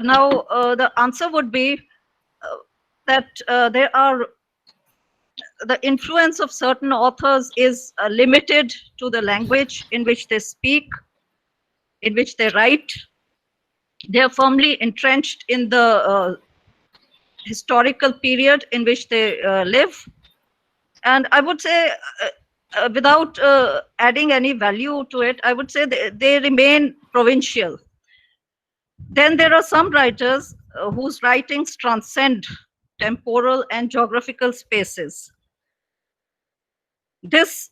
Now, the answer would be that there are the influence of certain authors is limited to the language in which they speak, in which they write. They are firmly entrenched in the historical period in which they live. And I would say, without adding any value to it, I would say they remain provincial. Then there are some writers whose writings transcend temporal and geographical spaces. This,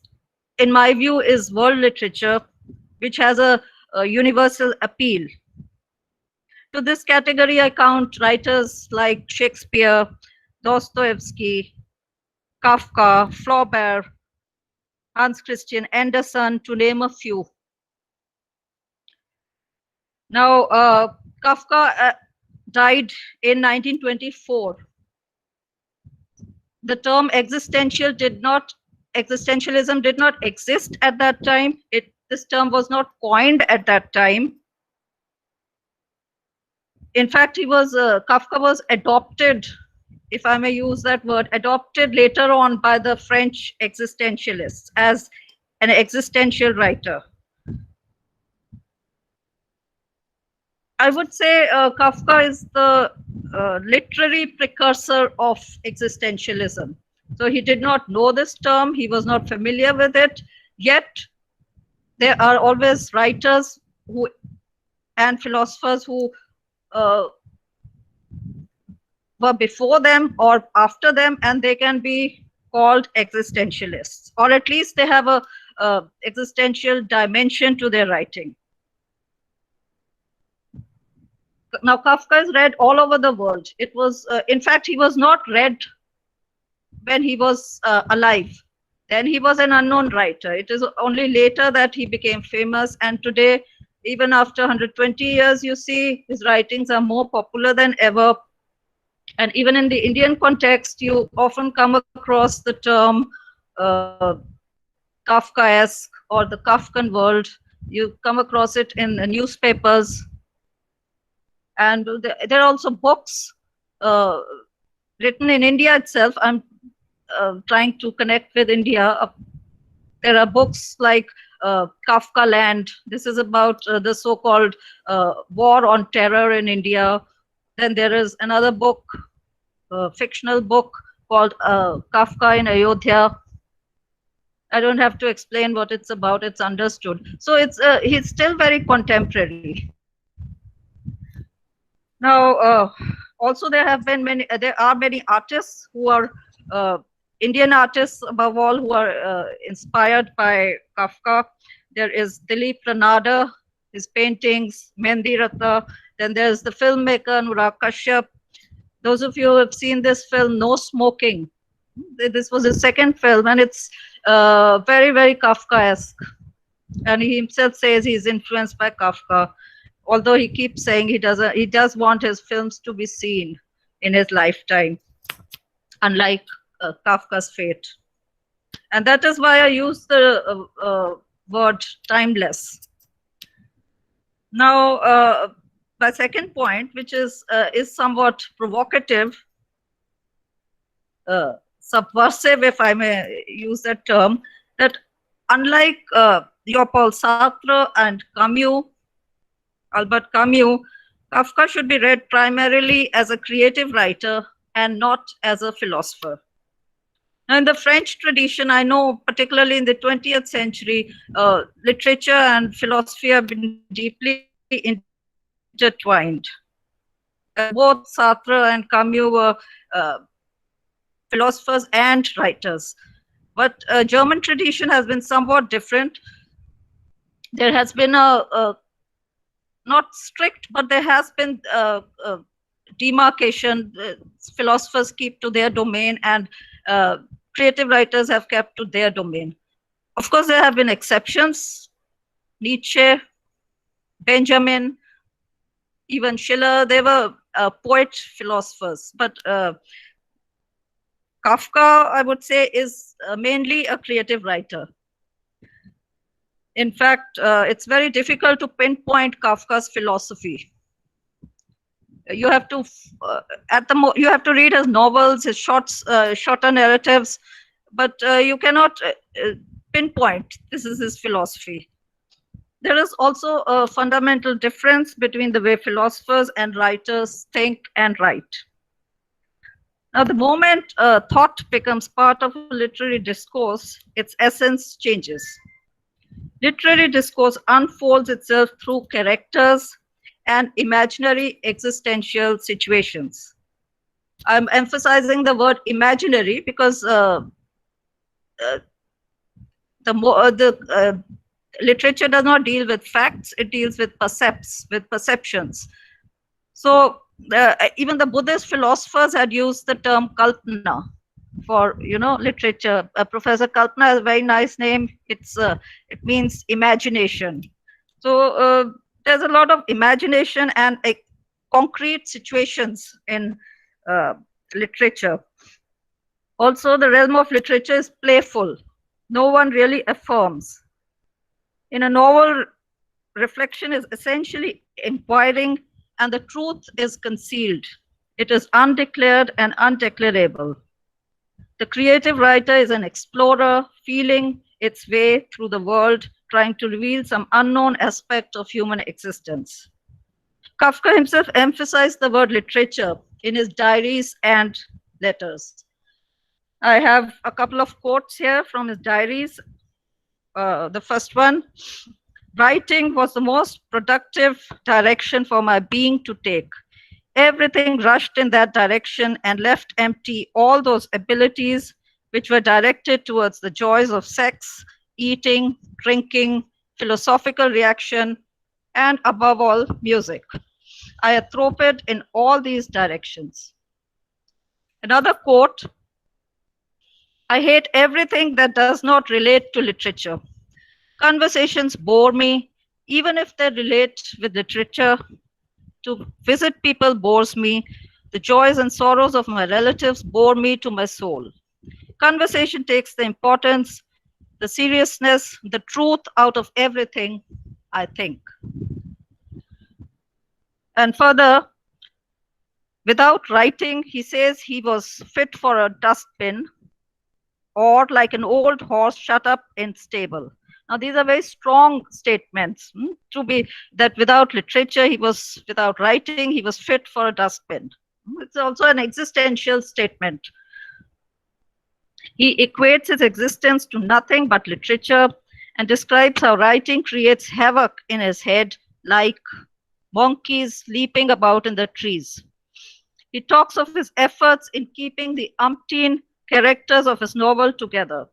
in my view, is world literature, which has a universal appeal. To this category, I count writers like Shakespeare, Dostoevsky, Kafka, Flaubert, Hans Christian Andersen, to name a few. Now, Kafka died in 1924. The term existentialism did not exist at that time. This term was not coined at that time. In fact, Kafka was adopted, if I may use that word, adopted later on by the French existentialists as an existential writer. I would say Kafka is the literary precursor of existentialism. So he did not know this term, he was not familiar with it, yet there are always writers and philosophers who were before them or after them, and they can be called existentialists, or at least they have a existential dimension to their writing. Now, Kafka is read all over the world. It was, in fact, he was not read when he was alive. Then he was an unknown writer. It is only later that he became famous, and today, even after 120 years, you see his writings are more popular than ever. And even in the Indian context, you often come across the term Kafkaesque or the Kafkan world. You come across it in the newspapers. And there are also books written in India itself. I'm trying to connect with India. There are books like Kafka Land. This is about the so-called war on terror in India. Then there is another book, fictional book called Kafka in Ayodhya. I don't have to explain what it's about, it's understood. So he's still very contemporary. Now, also there are many artists who are Indian artists above all, who are inspired by Kafka. There is Dilip Ranade, his paintings, Mehendi Ratha. Then there's the filmmaker Anurag Kashyap. Those of you who have seen this film, No Smoking, this was his second film, and it's very, very Kafkaesque. And he himself says he's influenced by Kafka, although he keeps saying he does want his films to be seen in his lifetime, unlike Kafka's fate. And that is why I use the word timeless. Now, my second point, which is somewhat provocative, subversive, if I may use that term, that unlike Jean-Paul Sartre and Albert Camus, Kafka should be read primarily as a creative writer and not as a philosopher. Now, in the French tradition, I know particularly in the 20th century, literature and philosophy have been deeply intertwined. Both Sartre and Camus were philosophers and writers. But German tradition has been somewhat different. There has been not strict, but there has been demarcation. Philosophers keep to their domain, and creative writers have kept to their domain. Of course, there have been exceptions. Nietzsche, Benjamin, even Schiller, they were poet philosophers. But Kafka, I would say, is mainly a creative writer. In fact, it's very difficult to pinpoint Kafka's philosophy. You have to you have to read his novels, his shorter narratives, but you cannot pinpoint this is his philosophy. There is also a fundamental difference between the way philosophers and writers think and write. Now, the moment thought becomes part of a literary discourse, its essence changes. Literary discourse unfolds itself through characters and imaginary existential situations. I'm emphasizing the word imaginary because the literature does not deal with facts; it deals with perceptions. So even the Buddhist philosophers had used the term kalpana for literature. Professor Kalpana has a very nice name. It means imagination. So there's a lot of imagination and concrete situations in literature. Also, the realm of literature is playful. No one really affirms. In a novel, reflection is essentially inquiring, and the truth is concealed. It is undeclared and undeclarable. The creative writer is an explorer, feeling its way through the world, trying to reveal some unknown aspect of human existence. Kafka himself emphasized the word literature in his diaries and letters. I have a couple of quotes here from his diaries. The first one: writing was the most productive direction for my being to take. Everything rushed in that direction and left empty all those abilities which were directed towards the joys of sex, eating, drinking, philosophical reaction, and above all, music. I atrophied in all these directions. Another quote: I hate everything that does not relate to literature. Conversations bore me, even if they relate with literature. To visit people bores me. The joys and sorrows of my relatives bore me to my soul. Conversation takes the importance, the seriousness, the truth out of everything, I think. And further, without writing, he says he was fit for a dustbin or like an old horse shut up in stable. Now, these are very strong statements to be that without literature, without writing, he was fit for a dustbin. It's also an existential statement. He equates his existence to nothing but literature and describes how writing creates havoc in his head like monkeys leaping about in the trees. He talks of his efforts in keeping the umpteen characters of his novel together.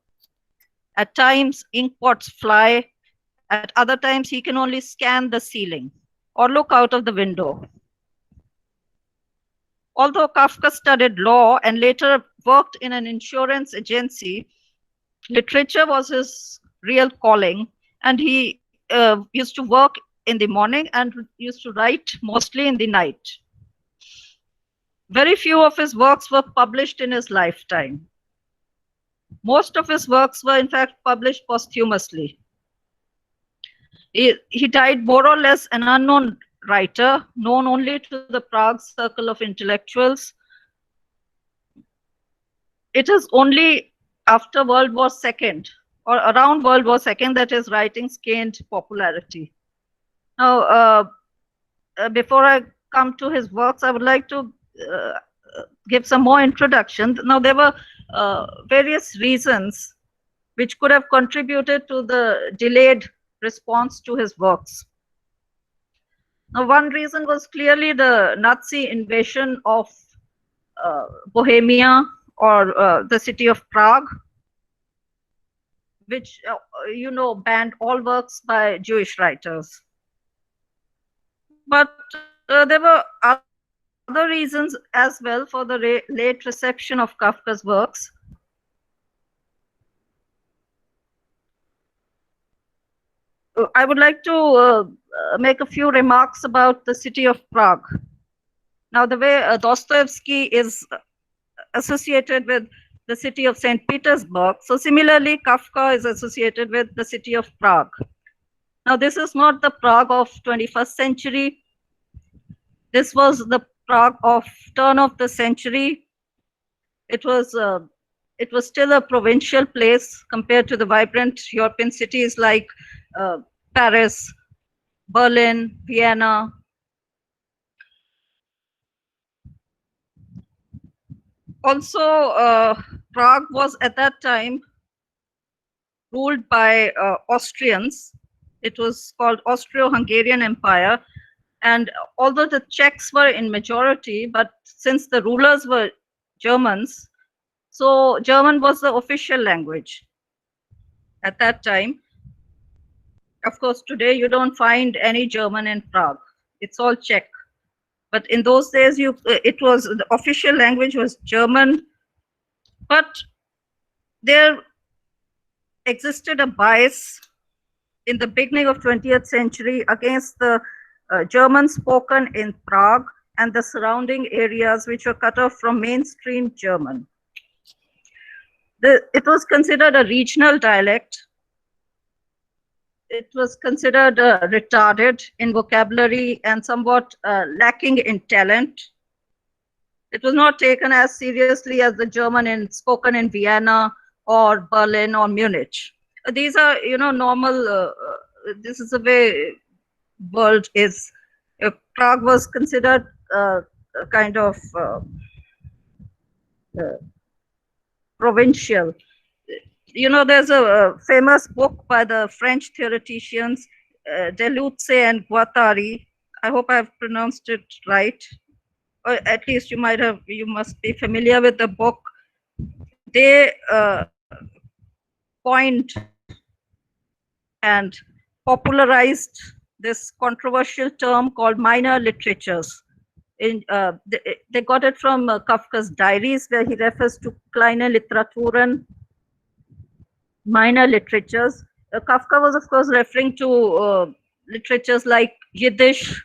At times, inkpots fly. At other times, he can only scan the ceiling or look out of the window. Although Kafka studied law and later worked in an insurance agency, literature was his real calling, and he used to work in the morning and used to write mostly in the night. Very few of his works were published in his lifetime. Most of his works were, in fact, published posthumously. He died more or less an unknown writer, known only to the Prague circle of intellectuals. It is only after World War II or around World War II that his writings gained popularity. Now, before I come to his works, I would like to give some more introduction. Now, there were various reasons which could have contributed to the delayed response to his works. Now, one reason was clearly the Nazi invasion of Bohemia or the city of Prague, which, banned all works by Jewish writers. But there were other reasons as well for the late reception of Kafka's works. I would like to make a few remarks about the city of Prague. Now, the way Dostoevsky is associated with the city of St. Petersburg, so similarly, Kafka is associated with the city of Prague. Now, this is not the Prague of 21st century. This was the Prague of turn of the century. It was still a provincial place compared to the vibrant European cities like Paris, Berlin, Vienna. Also, Prague was at that time ruled by Austrians. It was called Austro-Hungarian Empire. And although the Czechs were in majority, but since the rulers were Germans, so German was the official language at that time. Of course, today you don't find any German in Prague. It's all Czech. But in those days, it was the official language was German. But there existed a bias in the beginning of 20th century against the German spoken in Prague and the surrounding areas which were cut off from mainstream German. It was considered a regional dialect. It was considered retarded in vocabulary and somewhat lacking in talent. It was not taken as seriously as the German spoken in Vienna or Berlin or Munich. These are, normal. This is the way world is. Prague was considered a kind of provincial. There's a famous book by the French theoreticians Deleuze and Guattari. I hope I've pronounced it right. Or at least you must be familiar with the book. They coined and popularized this controversial term called minor literatures. They got it from Kafka's diaries, where he refers to kleine Literaturen, minor literatures. Kafka was, of course, referring to literatures like Yiddish,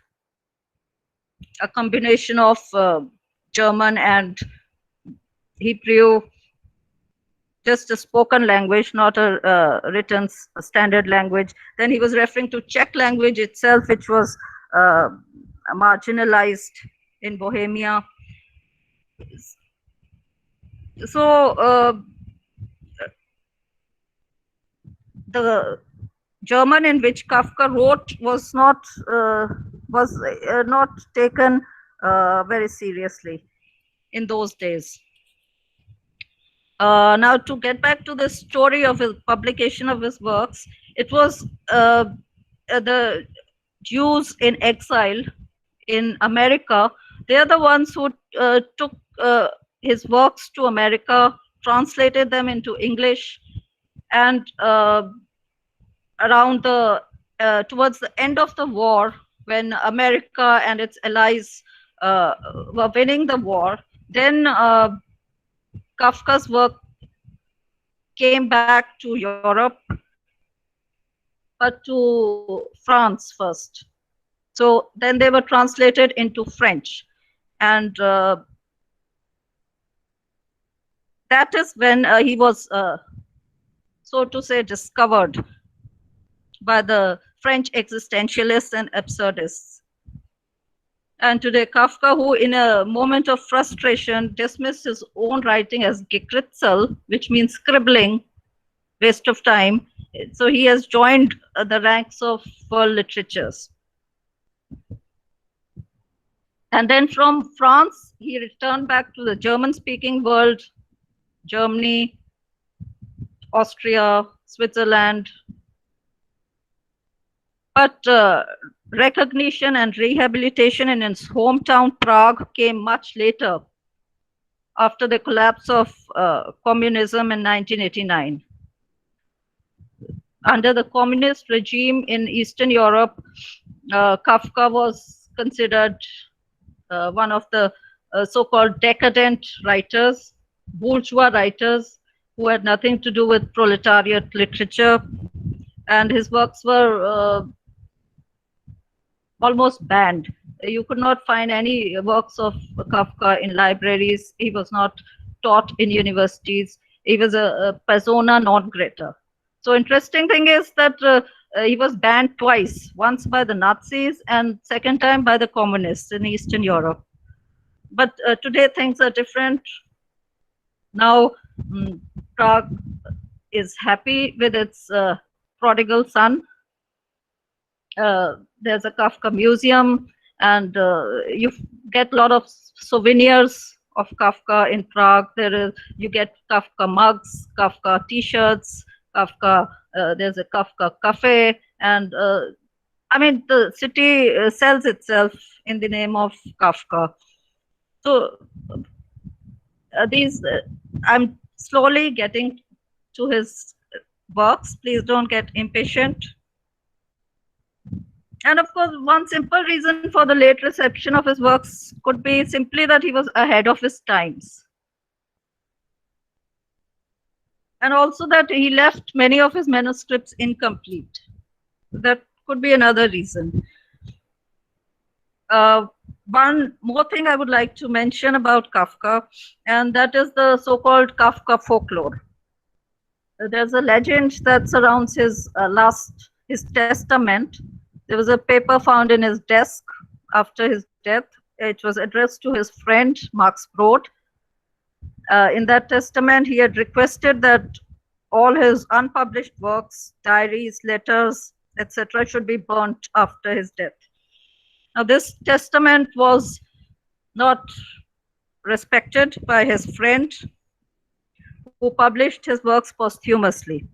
a combination of German and Hebrew, just a spoken language, not a written standard language. Then he was referring to Czech language itself, which was marginalized in Bohemia. So the German in which Kafka wrote was not taken very seriously in those days. Now, to get back to the story of his publication of his works, it was the Jews in exile in America. They are the ones who took his works to America, translated them into English, and around towards the end of the war, when America and its allies were winning the war, then Kafka's work came back to Europe, but to France first. So then they were translated into French. And that is when he was, so to say, discovered by the French existentialists and absurdists. And today, Kafka, who in a moment of frustration dismissed his own writing as Gekritzel, which means scribbling, waste of time. So he has joined the ranks of world literatures. And then from France, he returned back to the German-speaking world, Germany, Austria, Switzerland. But recognition and rehabilitation in his hometown, Prague, came much later, after the collapse of communism in 1989. Under the communist regime in Eastern Europe, Kafka was considered one of the so-called decadent writers, bourgeois writers, who had nothing to do with proletariat literature. And his works were almost banned. You could not find any works of Kafka in libraries. He was not taught in universities. He was a persona non grata. So interesting thing is that he was banned twice, once by the Nazis and second time by the communists in Eastern Europe. But today things are different. Now Prague is happy with its prodigal son. There's a Kafka museum, and you get a lot of souvenirs of Kafka in Prague. You get Kafka mugs, Kafka T-shirts, Kafka. There's a Kafka cafe, and I mean the city sells itself in the name of Kafka. So these I'm slowly getting to his works. Please don't get impatient. And of course, one simple reason for the late reception of his works could be simply that he was ahead of his times. And also that he left many of his manuscripts incomplete. That could be another reason. One more thing I would like to mention about Kafka, and that is the so-called Kafka folklore. There's a legend that surrounds his testament. There was a paper found in his desk after his death. It was addressed to his friend Max Brod. In that testament, he had requested that all his unpublished works, diaries, letters, etc., should be burnt after his death. Now, this testament was not respected by his friend, who published his works posthumously.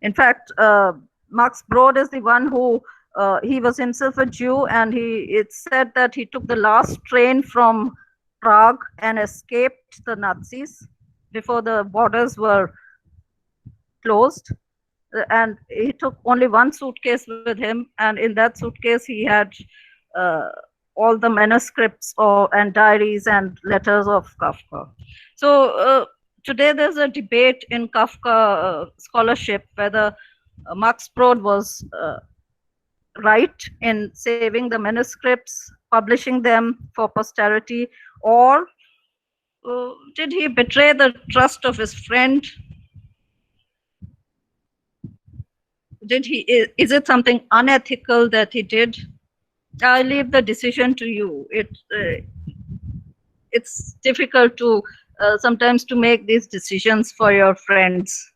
In fact, Max Brod is the one who he was himself a Jew, and it's said that he took the last train from Prague and escaped the Nazis before the borders were closed. And he took only one suitcase with him, and in that suitcase he had all the manuscripts and diaries and letters of Kafka. So today there's a debate in Kafka scholarship whether Max Brod was right in saving the manuscripts, publishing them for posterity, or did he betray the trust of his friend? Is it something unethical that he did? I leave the decision to you. It's difficult to sometimes to make these decisions for your friends.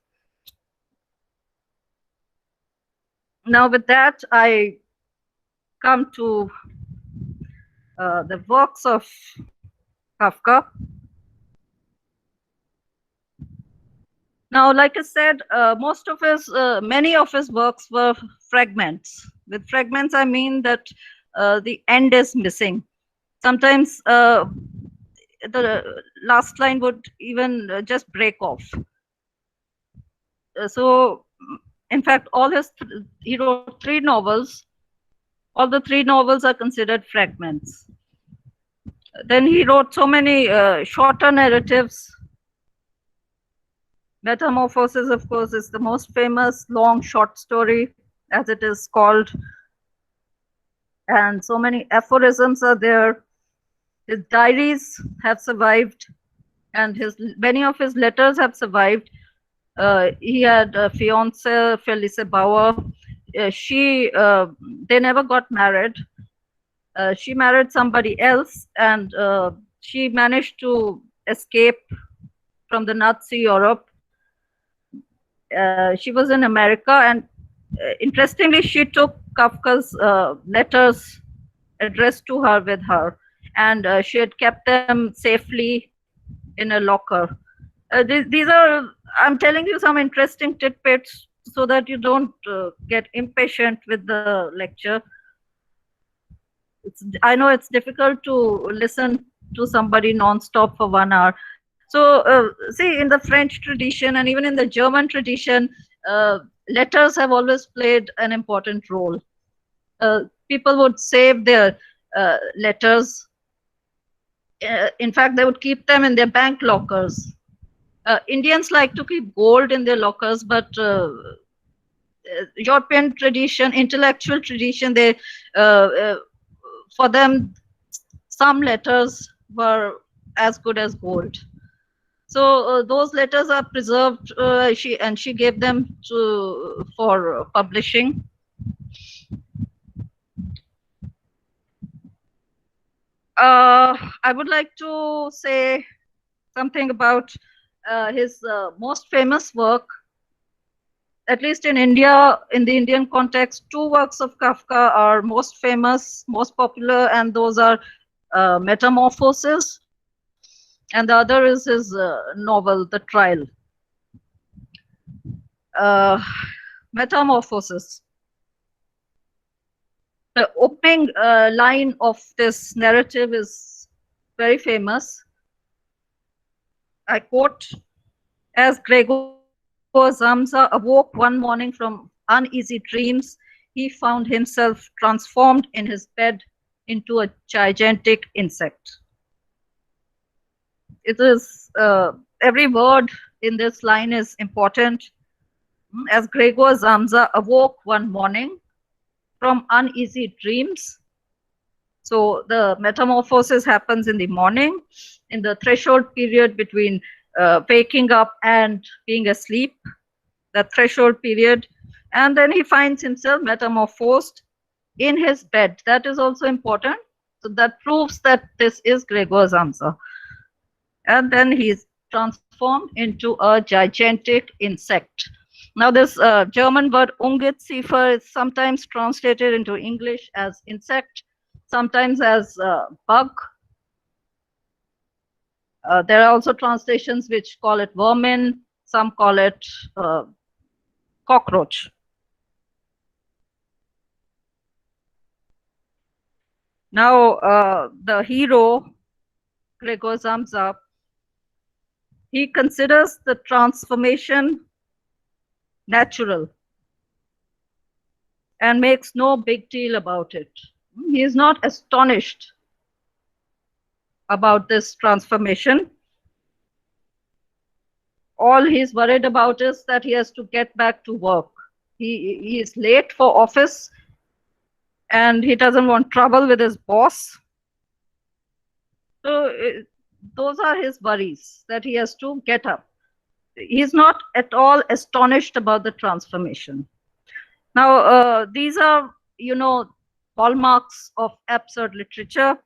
Now with that, I come to the works of Kafka. Now, like I said, many of his works were fragments. With fragments, I mean that the end is missing. Sometimes the last line would even just break off. So, in fact, he wrote 3 novels. All the 3 novels are considered fragments. Then he wrote so many shorter narratives. Metamorphosis, of course, is the most famous long short story, as it is called. And so many aphorisms are there. His diaries have survived, and many of his letters have survived. He had a fiancée, Felice Bauer. They never got married. She married somebody else, and she managed to escape from the Nazi Europe. She was in America, and interestingly, she took Kafka's letters addressed to her with her, and she had kept them safely in a locker. These are, I'm telling you some interesting tidbits so that you don't get impatient with the lecture. I know it's difficult to listen to somebody non-stop for 1 hour. So see, in the French tradition and even in the German tradition, letters have always played an important role. People would save their letters. In fact, they would keep them in their bank lockers. Indians like to keep gold in their lockers, but European tradition, intellectual tradition, for them, some letters were as good as gold. So those letters are preserved. She gave them for publishing. I would like to say something about his most famous work, at least in India, in the Indian context. Two works of Kafka are most famous, most popular, and those are Metamorphosis, and the other is his novel, The Trial. Uh, Metamorphosis. The opening line of this narrative is very famous. I quote, as Gregor Zamza awoke one morning from uneasy dreams, he found himself transformed in his bed into a gigantic insect. It is, every word in this line is important. As Gregor Zamza awoke one morning from uneasy dreams. So the metamorphosis happens in the morning, in the threshold period between waking up and being asleep, that threshold period. And then he finds himself metamorphosed in his bed. That is also important. So that proves that this is Gregor Samsa. And then he's transformed into a gigantic insect. Now, this German word Ungeziefer is sometimes translated into English as insect, sometimes as bug. There are also translations which call it vermin, some call it cockroach. Now, the hero, Gregor Samsa, he considers the transformation natural and makes no big deal about it. He is not astonished about this transformation. All he's worried about is that he has to get back to work. He is late for office and he doesn't want trouble with his boss. So those are his worries, that he has to get up. He's not at all astonished about the transformation. Now, these are, hallmarks of absurd literature.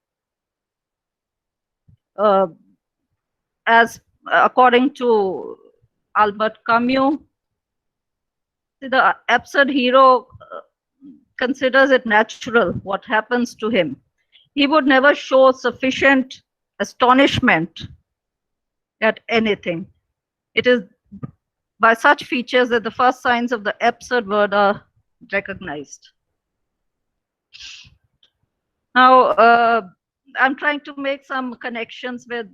As according to Albert Camus, the absurd hero considers it natural what happens to him. He would never show sufficient astonishment at anything. It is by such features that the first signs of the absurd word are recognized. Now, I'm trying to make some connections with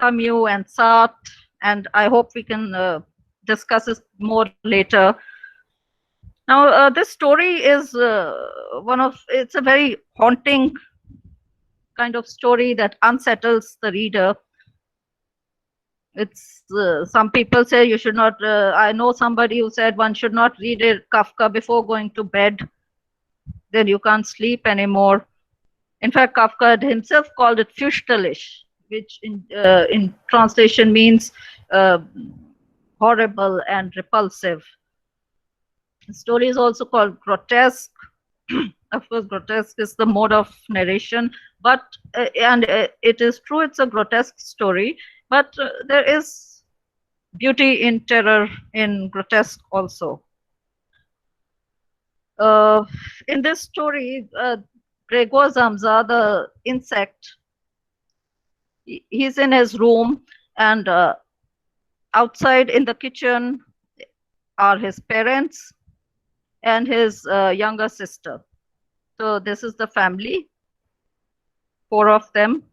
Camus and Sartre, and I hope we can discuss this more later. Now, this story is it's a very haunting kind of story that unsettles the reader. It's some people say you should not. I know somebody who said one should not read Kafka before going to bed. Then you can't sleep anymore. In fact, Kafka himself called it fürchterlich, which in translation means horrible and repulsive. The story is also called grotesque. Of course, grotesque is the mode of narration, but it is true it's a grotesque story, but there is beauty in terror in grotesque also. In this story, Gregor Samsa, the insect, he's in his room, and outside in the kitchen are his parents and his younger sister. So this is the family, 4 of them,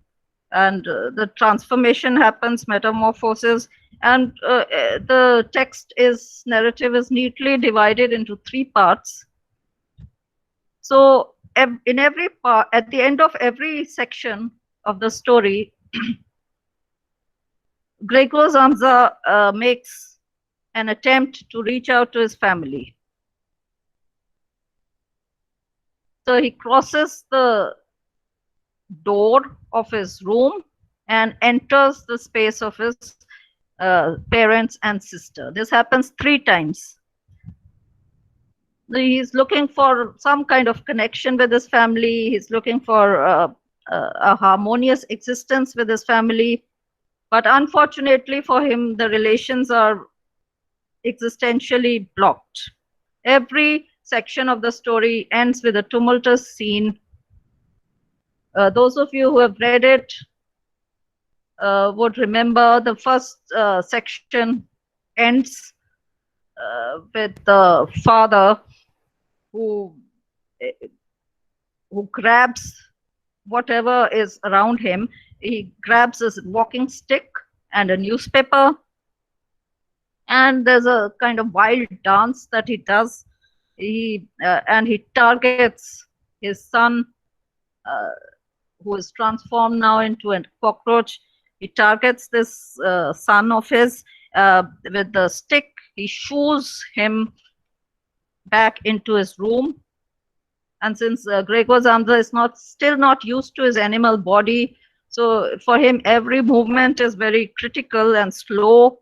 and the transformation happens, metamorphosis, and the narrative is neatly divided into 3 parts. So in every part, at the end of every section of the story, Gregor Samsa makes an attempt to reach out to his family. So he crosses the door of his room and enters the space of his parents and sister. This happens 3 times. He's looking for some kind of connection with his family. He's looking for a harmonious existence with his family. But unfortunately for him, the relations are existentially blocked. Every section of the story ends with a tumultuous scene. Those of you who have read it would remember the first section ends with the father who grabs whatever is around him. He grabs his walking stick and a newspaper, and there's a kind of wild dance that he does. And he targets his son, uh, who is transformed now into a cockroach. He targets this son of his with the stick. He shoos him back into his room. And since Gregor Zamza is still not used to his animal body, so for him every movement is very critical and slow.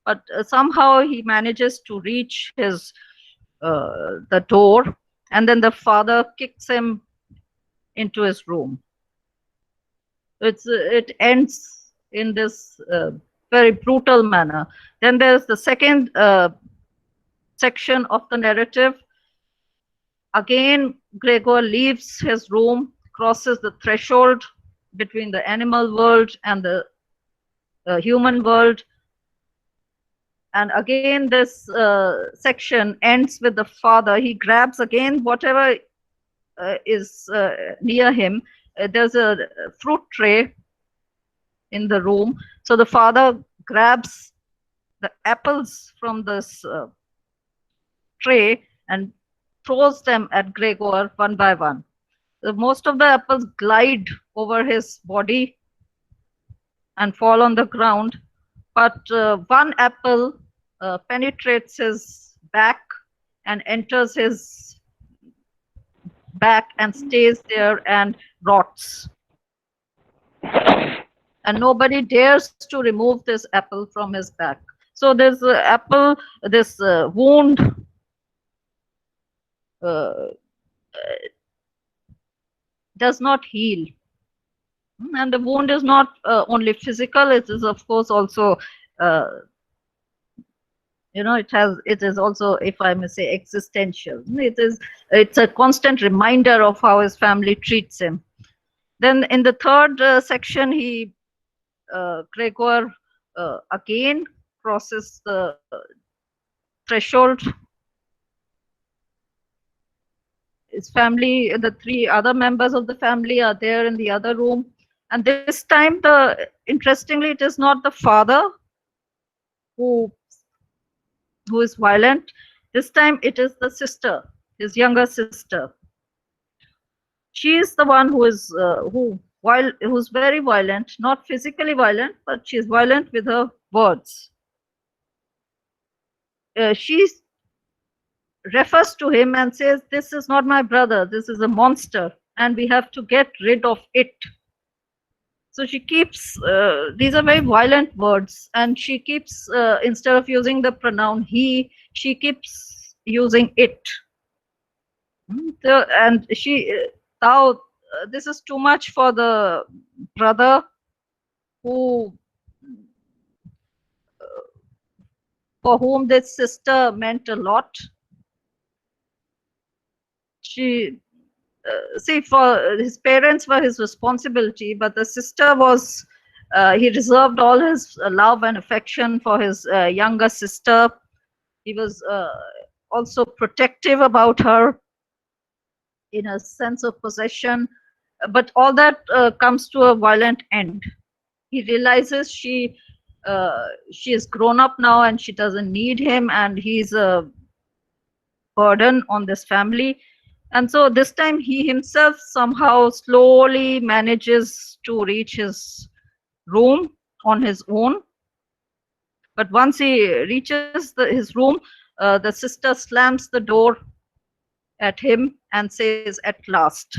But somehow he manages to reach the door, and then the father kicks him into his room. It ends in this very brutal manner. Then there's the second section of the narrative. Again, Gregor leaves his room, crosses the threshold between the animal world and the human world. And again, this section ends with the father. He grabs again whatever is near him. There's a fruit tray in the room. So the father grabs the apples from this tray and throws them at Gregor one by one. Most of the apples glide over his body and fall on the ground, but one apple penetrates his back and enters his back and stays there and rots. And nobody dares to remove this apple from his back. So this apple, this wound does not heal. And the wound is not only physical, it is of course also, it is also, if I may say, existential. It's a constant reminder of how his family treats him. Then in the third section, Gregor again crosses the threshold. His family, the three other members of the family are there in the other room. And this time, interestingly, it is not the father who is violent. This time it is the sister, his younger sister. She is the one who's very violent, not physically violent, but she's violent with her words. She refers to him and says, "This is not my brother, this is a monster, and we have to get rid of it." So she keeps, these are very violent words, and she keeps, instead of using the pronoun he, she keeps using it. So, and now this is too much for the brother for whom this sister meant a lot. For his parents were his responsibility, but the sister was, he reserved all his love and affection for his younger sister. He was also protective about her in a sense of possession, but all that comes to a violent end. He realizes she is grown up now and she doesn't need him, and he's a burden on this family. And so this time he himself somehow slowly manages to reach his room on his own. But once he reaches his room, the sister slams the door at him and says, "At last."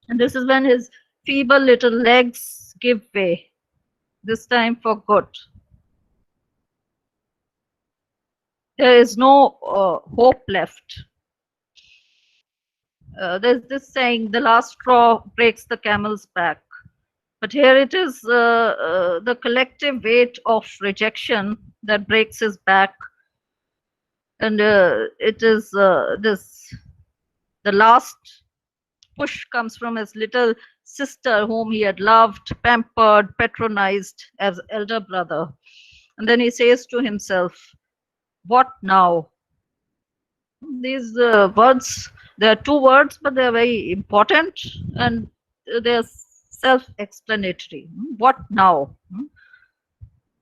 And this is when his feeble little legs give way, this time for good. There is no hope left. there's this saying, the last straw breaks the camel's back. But here it is the collective weight of rejection that breaks his back. And it is the last push comes from his little sister, whom he had loved, pampered, patronized as elder brother. And then he says to himself, what now? These words, there are two words, but they are very important and they're self-explanatory. What now?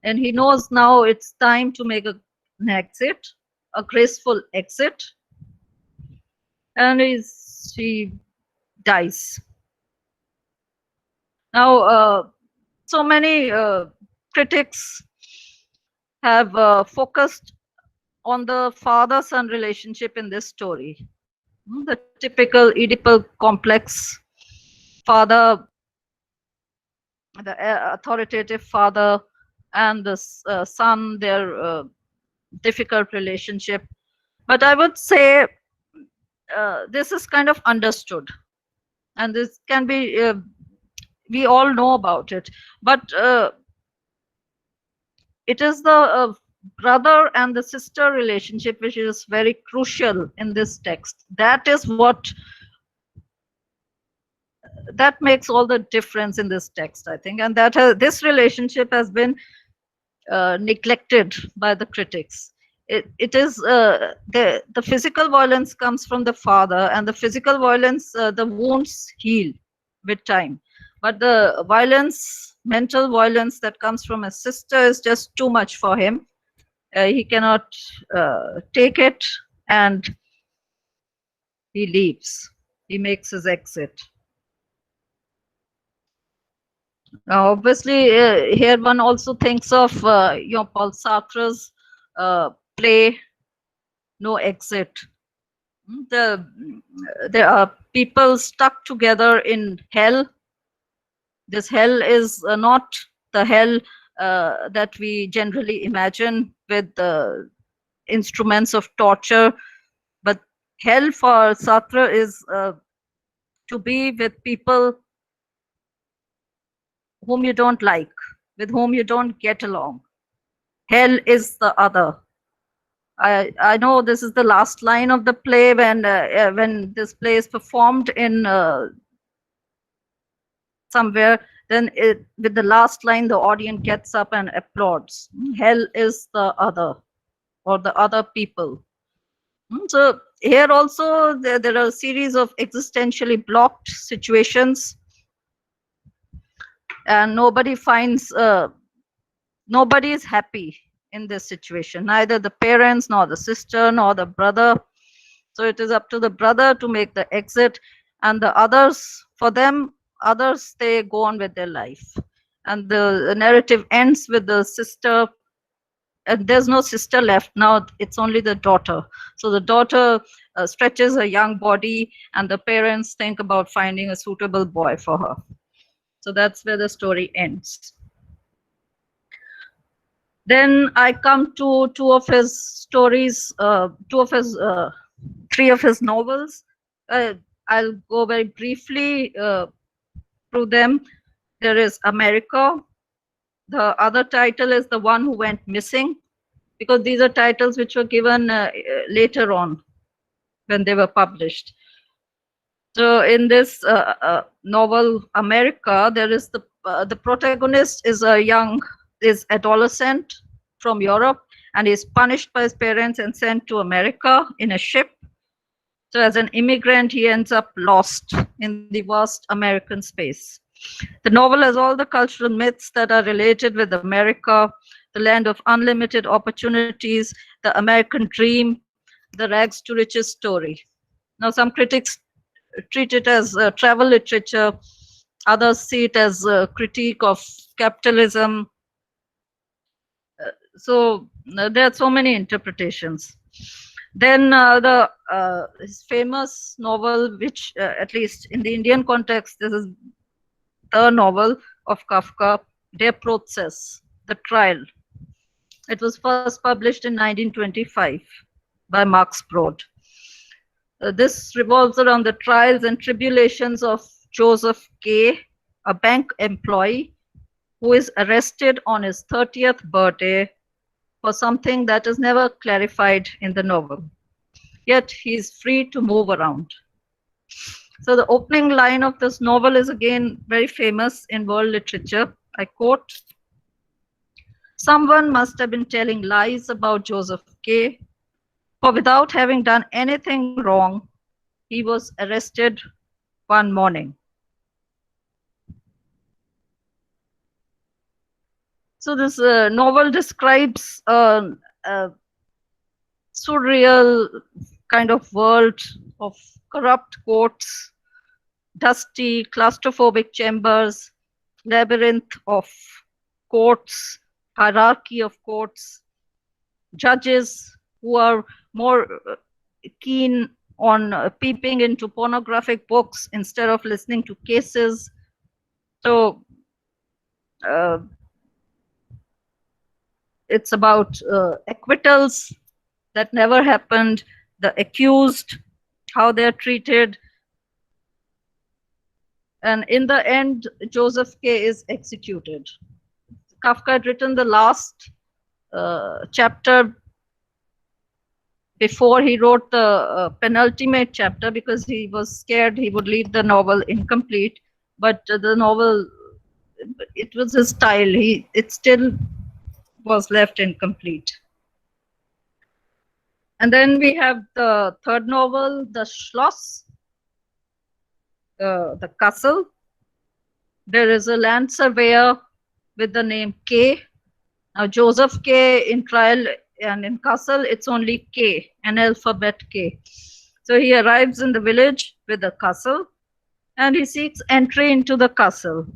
And he knows now it's time to make an exit, a graceful exit, and he dies. Now, so many critics have focused on the father-son relationship in this story. The typical Oedipal complex father, the authoritative father, and the son, their difficult relationship. But I would say this is kind of understood, and this can be, we all know about it, but it is the brother and the sister relationship which is very crucial in this text. That is what that makes all the difference in this text, I think, and that this relationship has been neglected by the critics. It is the physical violence comes from the father, and the physical violence, the wounds heal with time, but the violence, mental violence that comes from his sister is just too much for him. He cannot take it, and he leaves. He makes his exit. Now, obviously, here one also thinks of Paul Sartre's play No Exit. There are people stuck together in hell. This hell is not the hell that we generally imagine with the instruments of torture, but hell for Sartre is to be with people whom you don't like, with whom you don't get along. Hell is the other. I know this is the last line of the play when this play is performed in somewhere, then with the last line, the audience gets up and applauds. Hell is the other, or the other people. So here also there are a series of existentially blocked situations, and nobody finds, nobody is happy in this situation, neither the parents nor the sister nor the brother. So it is up to the brother to make the exit, and the others, for them, others, they go on with their life. And the narrative ends with the sister, and there's no sister left now, it's only the daughter. So the daughter stretches her young body, and the parents think about finding a suitable boy for her. So that's where the story ends. Then I come to two of his stories, three of his novels. I'll go very briefly through them. There is America. The other title is The One Who Went Missing, because these are titles which were given later on when they were published. So in this novel, America, there is the protagonist is adolescent from Europe, and is punished by his parents and sent to America in a ship. So as an immigrant, he ends up lost in the vast American space. The novel has all the cultural myths that are related with America, the land of unlimited opportunities, the American dream, the rags to riches story. Now, some critics treat it as travel literature, others see it as a critique of capitalism. So there are so many interpretations. Then his famous novel, which at least in the Indian context, this is the novel of Kafka, Der Prozess, The Trial. It was first published in 1925 by Max Brod. This revolves around the trials and tribulations of Joseph K., a bank employee who is arrested on his 30th birthday for something that is never clarified in the novel. Yet he is free to move around. So the opening line of this novel is again very famous in world literature. I quote, "Someone must have been telling lies about Joseph K., for without having done anything wrong, he was arrested one morning." So this novel describes a surreal kind of world of corrupt courts, dusty, claustrophobic chambers, labyrinth of courts, hierarchy of courts, judges who are more keen on peeping into pornographic books instead of listening to cases. So it's about acquittals that never happened, the accused, how they're treated. And in the end, Joseph K. is executed. Kafka had written the last chapter before he wrote the penultimate chapter because he was scared he would leave the novel incomplete. But the novel, it was his style. It still was left incomplete. And then we have the third novel, The Schloss, the castle. There is a land surveyor with the name K. Now, Joseph K. in trial and in castle, it's only K, an alphabet K. So he arrives in the village with the castle and he seeks entry into the castle.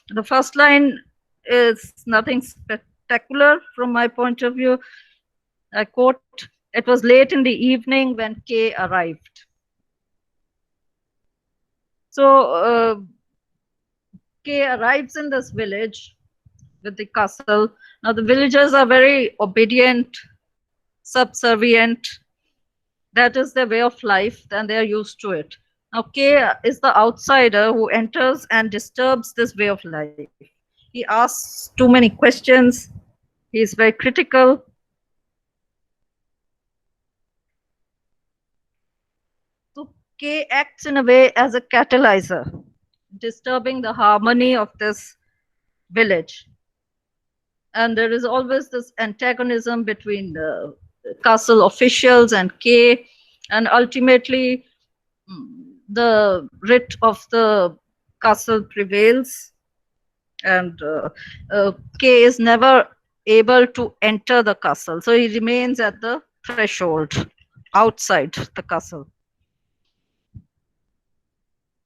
The first line is nothing spectacular from my point of view. I quote, "It was late in the evening when K arrived." So K arrives in this village with the castle. Now the villagers are very obedient, subservient. That is their way of life, and they are used to it. Now K is the outsider who enters and disturbs this way of life. He asks too many questions. He is very critical. So K acts in a way as a catalyzer, disturbing the harmony of this village. And there is always this antagonism between the castle officials and K, and ultimately the writ of the castle prevails, and K is never able to enter the castle, so he remains at the threshold outside the castle.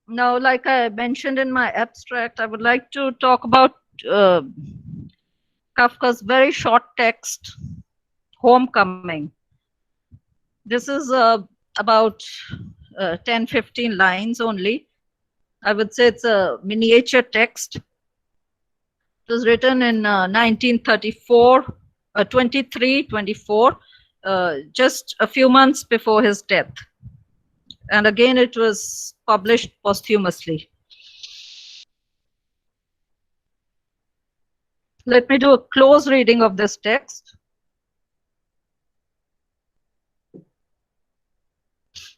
Now, like I mentioned in my abstract, I would like to talk about Kafka's very short text, Homecoming. This is about 10-15 lines only. I would say it's a miniature text. It was written in 1934, 24, just a few months before his death. And again, it was published posthumously. Let me do a close reading of this text.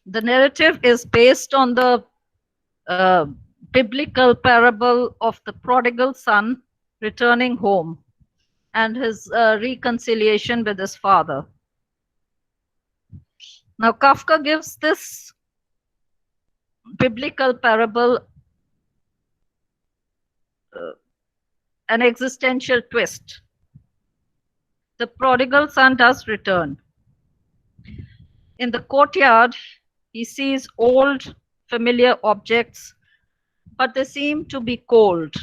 The narrative is based on the biblical parable of the prodigal son returning home and his reconciliation with his father. Now, Kafka gives this biblical parable an existential twist. The prodigal son does return. In the courtyard, he sees old, familiar objects, but they seem to be cold.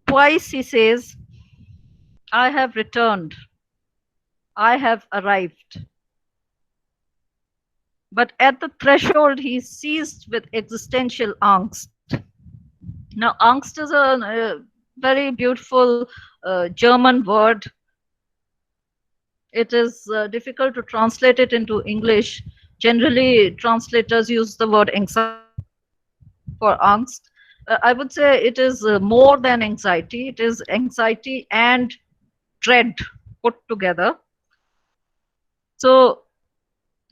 Twice he says, "I have returned. I have arrived." But at the threshold, he is seized with existential angst. Now, angst is a very beautiful German word. It is difficult to translate it into English. Generally, translators use the word anxiety for angst. I would say it is more than anxiety. It is anxiety and dread put together. So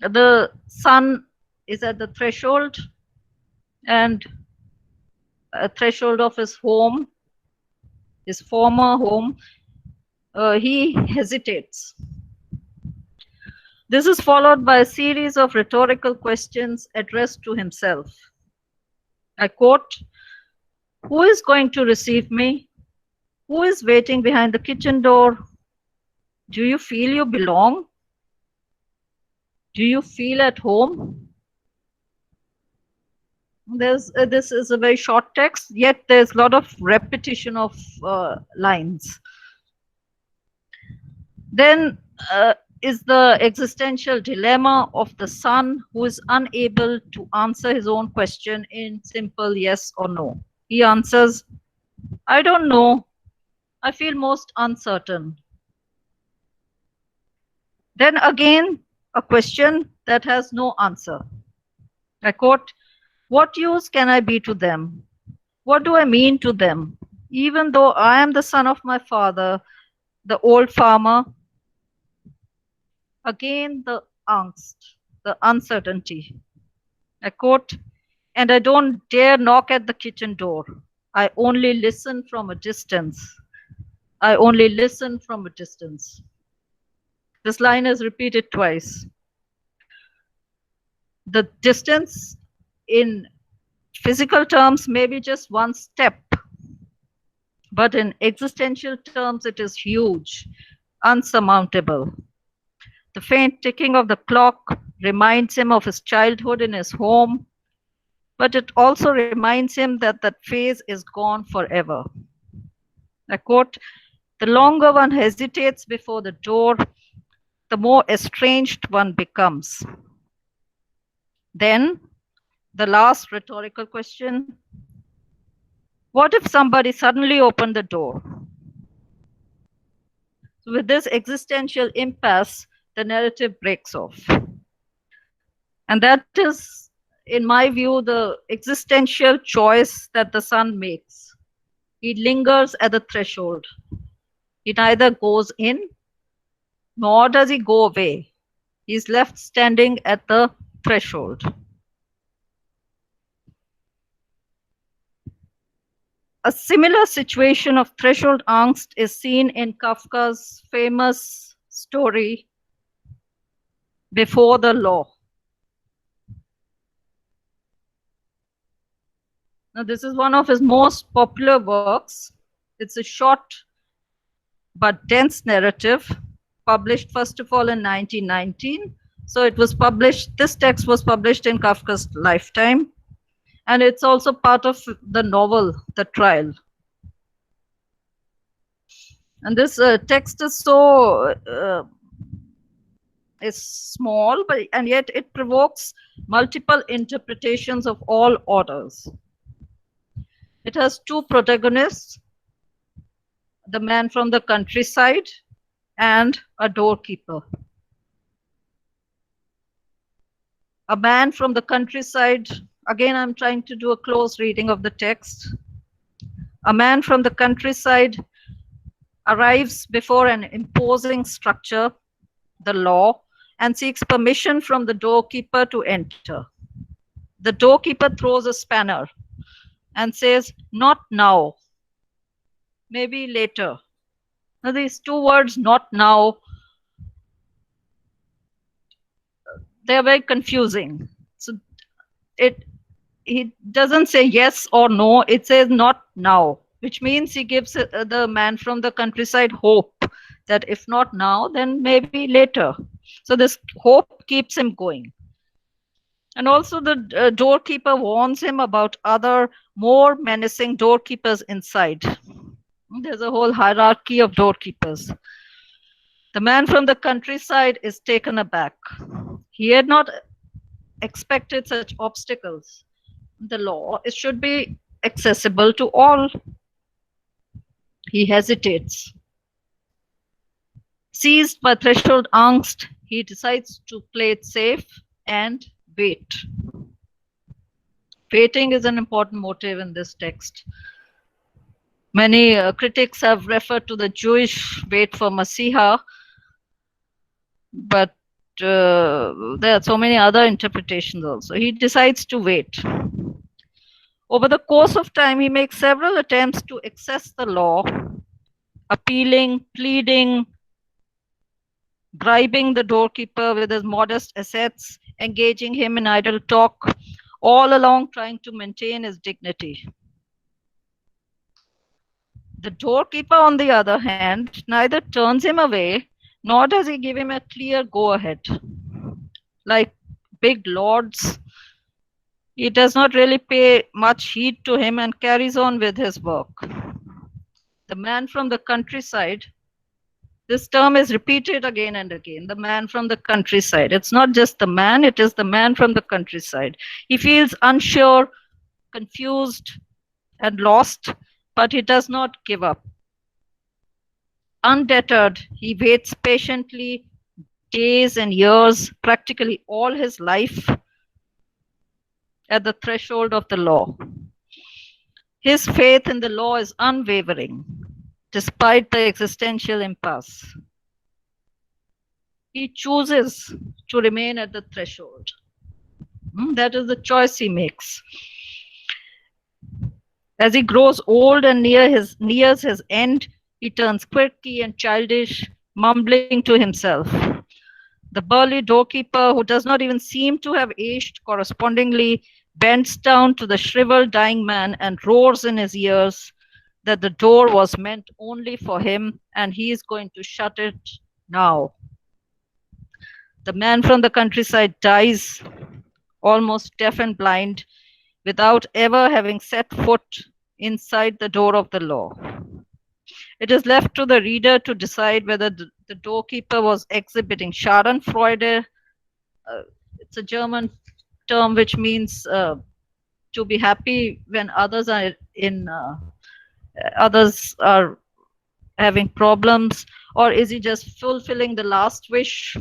the son is at the threshold and a threshold of his home, his former home. He hesitates. This is followed by a series of rhetorical questions addressed to himself. I quote, "Who is going to receive me? Who is waiting behind the kitchen door? Do you feel you belong? Do you feel at home?" This is a very short text, yet there's a lot of repetition of lines. Then is the existential dilemma of the son who is unable to answer his own question in simple yes or no. He answers, "I don't know. I feel most uncertain." Then again, a question that has no answer. I quote, "What use can I be to them? What do I mean to them? Even though I am the son of my father, the old farmer." Again, the angst, the uncertainty. I quote, "And I don't dare knock at the kitchen door. I only listen from a distance. I only listen from a distance." This line is repeated twice. The distance in physical terms may be just one step, but in existential terms, it is huge, unsurmountable. The faint ticking of the clock reminds him of his childhood in his home, but it also reminds him that that phase is gone forever. I quote, "The longer one hesitates before the door, the more estranged one becomes." Then, the last rhetorical question, what if somebody suddenly opened the door? So with this existential impasse, the narrative breaks off. And that is, in my view, the existential choice that the son makes. He lingers at the threshold. He neither goes in nor does he go away. He is left standing at the threshold. A similar situation of threshold angst is seen in Kafka's famous story, Before the Law. Now, this is one of his most popular works. It's a short but dense narrative, published first of all in 1919. So it was published, this text was published in Kafka's lifetime. And it's also part of the novel, The Trial. And this text is so is small, but and yet it provokes multiple interpretations of all orders. It has two protagonists, the man from the countryside and a doorkeeper. A man from the countryside, again, I'm trying to do a close reading of the text. A man from the countryside arrives before an imposing structure, the law, and seeks permission from the doorkeeper to enter. The doorkeeper throws a spanner and says, "Not now, maybe later." Now, these two words, "not now," they're very confusing. So he doesn't say yes or no, it says "not now," which means he gives the man from the countryside hope that if not now, then maybe later. So this hope keeps him going. And also the doorkeeper warns him about other more menacing doorkeepers inside. There's a whole hierarchy of doorkeepers. The man from the countryside is taken aback. He had not expected such obstacles. The law, it should be accessible to all. He hesitates. Seized by threshold angst, he decides to play it safe and wait. Waiting is an important motive in this text. Many critics have referred to the Jewish wait for Messiah, but there are so many other interpretations also. He decides to wait. Over the course of time, he makes several attempts to access the law, appealing, pleading, bribing the doorkeeper with his modest assets, engaging him in idle talk, all along trying to maintain his dignity. The doorkeeper, on the other hand, neither turns him away, nor does he give him a clear go-ahead. Like big lords, he does not really pay much heed to him and carries on with his work. The man from the countryside, this term is repeated again and again, the man from the countryside. It's not just the man, it is the man from the countryside. He feels unsure, confused, and lost, but he does not give up. Undeterred, he waits patiently, days and years, practically all his life, at the threshold of the law. His faith in the law is unwavering, despite the existential impasse. He chooses to remain at the threshold. That is the choice he makes. As he grows old and nears his end, he turns quirky and childish, mumbling to himself. The burly doorkeeper, who does not even seem to have aged correspondingly, bends down to the shriveled dying man and roars in his ears that the door was meant only for him and he is going to shut it now. The man from the countryside dies, almost deaf and blind, without ever having set foot inside the door of the law. It is left to the reader to decide whether the doorkeeper was exhibiting Schadenfreude. It's a German term which means to be happy when others are having problems, or is he just fulfilling the last wish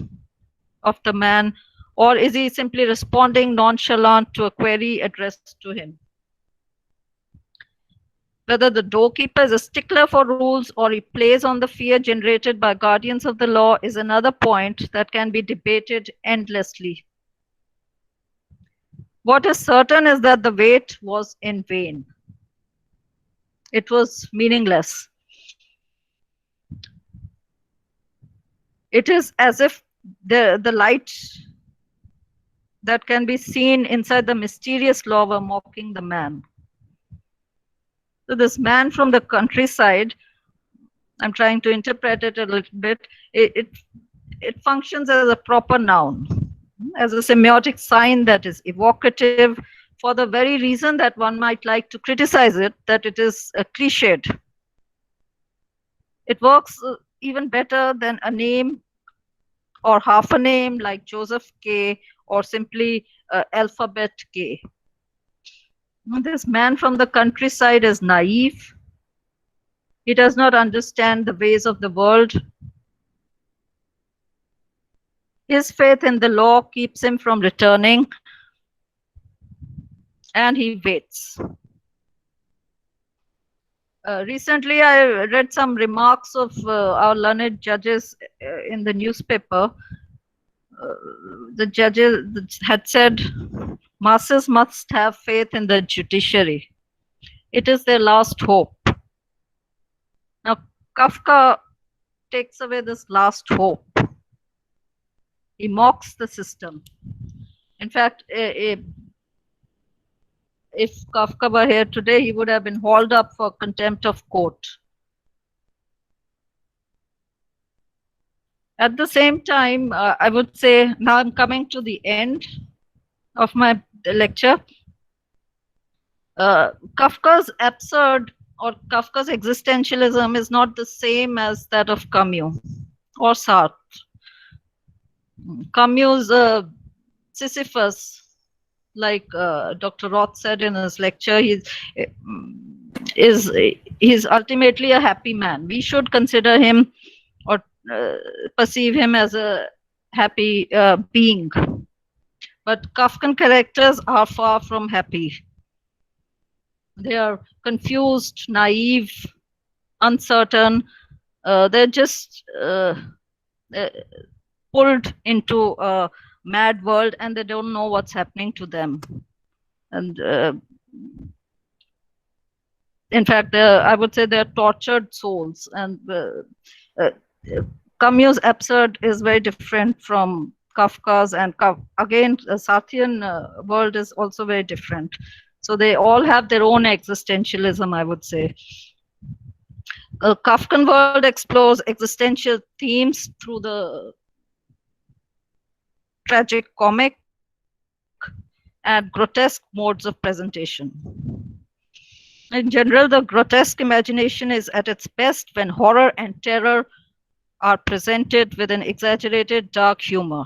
of the man, or is he simply responding nonchalant to a query addressed to him? Whether the doorkeeper is a stickler for rules or he plays on the fear generated by guardians of the law is another point that can be debated endlessly. What is certain is that the wait was in vain. It was meaningless. It is as if the light that can be seen inside the mysterious law were mocking the man. So this man from the countryside, I'm trying to interpret it a little bit, it functions as a proper noun, as a semiotic sign that is evocative for the very reason that one might like to criticize it, that it is cliched. It works even better than a name or half a name like Joseph K. or simply alphabet K. This man from the countryside is naive. He does not understand the ways of the world. His faith in the law keeps him from returning, and he waits. Recently, I read some remarks of our learned judges in the newspaper. The judges had said, masses must have faith in the judiciary. It is their last hope. Now, Kafka takes away this last hope. He mocks the system. In fact, if Kafka were here today, he would have been hauled up for contempt of court. At the same time, I would say, now I'm coming to the end of my lecture. Kafka's absurd or Kafka's existentialism is not the same as that of Camus or Sartre. Camus' Sisyphus, like Dr. Roth said in his lecture, he's ultimately a happy man. We should consider him or perceive him as a happy being. But Kafkan characters are far from happy. They are confused, naive, uncertain. They're just pulled into a mad world and they don't know what's happening to them. And in fact, I would say they're tortured souls. And uh, Camus' Absurd is very different from Kafka's, and again, the Sathian world is also very different. So they all have their own existentialism, I would say. Kafkan world explores existential themes through the tragic comic and grotesque modes of presentation. In general, the grotesque imagination is at its best when horror and terror are presented with an exaggerated dark humor.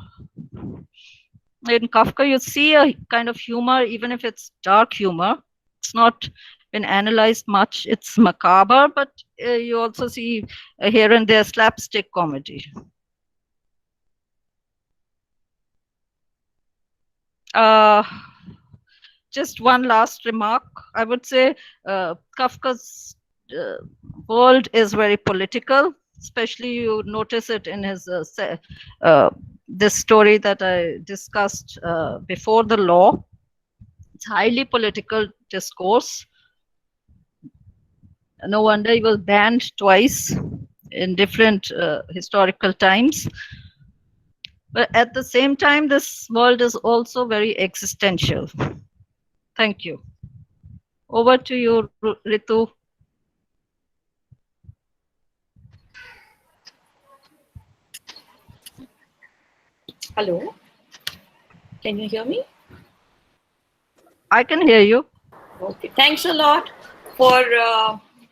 In Kafka, you see a kind of humor, even if it's dark humor. It's not been analyzed much. It's macabre, but you also see here and there slapstick comedy. Just one last remark. I would say Kafka's world is very political. Especially you notice it in his this story that I discussed before the law. It's highly political discourse. No wonder he was banned twice in different historical times. But at the same time, this world is also very existential. Thank you. Over to you, Ritu. Hello. Can you hear me? I can hear you. Okay. Thanks a lot for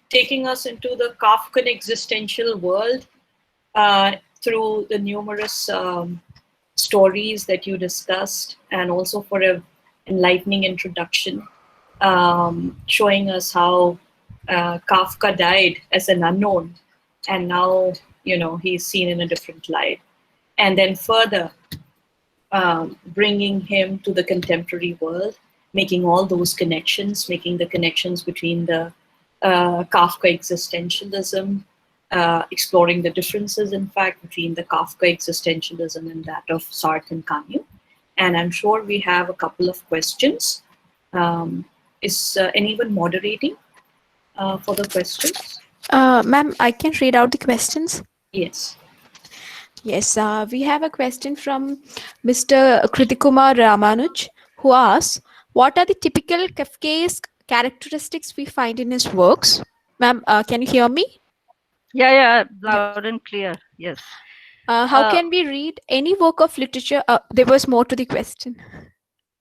taking us into the Kafkan existential world through the numerous stories that you discussed, and also for an enlightening introduction, showing us how Kafka died as an unknown, and now he's seen in a different light, and then further bringing him to the contemporary world, making all those connections, making the connections between the Kafka existentialism, exploring the differences, in fact, between the Kafka existentialism and that of Sartre and Camus. And I'm sure we have a couple of questions. Is anyone moderating for the questions? Ma'am, I can read out the questions. Yes. Yes, we have a question from Mr. Kritikumar Ramanuj, who asks, what are the typical Kafkaesque characteristics we find in his works? Ma'am, can you hear me? Yeah, loud and clear. Yes. How can we read any work of literature? There was more to the question.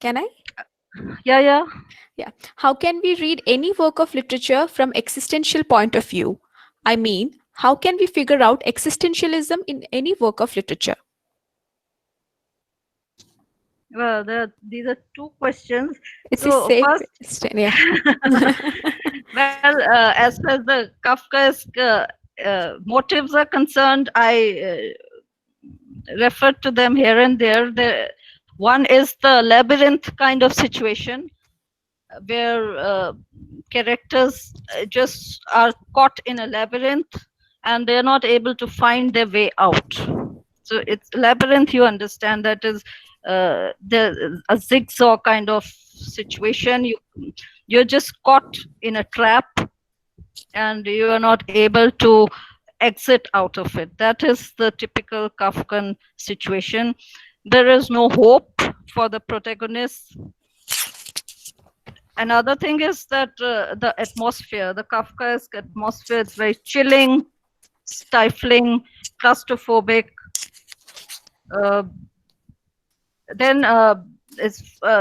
Can I? Yeah. How can we read any work of literature from existential point of view? I mean, how can we figure out existentialism in any work of literature? Well, these are two questions. It's so the same first, question, yeah. Well, as far as the Kafkaesque motives are concerned, I referred to them here and there. One is the labyrinth kind of situation where characters just are caught in a labyrinth and they're not able to find their way out. So it's labyrinth, you understand, that is a zigzag kind of situation. You're just caught in a trap and you are not able to exit out of it. That is the typical Kafkan situation. There is no hope for the protagonist. Another thing is that the atmosphere, the Kafkaesque atmosphere, is very chilling, stifling, claustrophobic. Then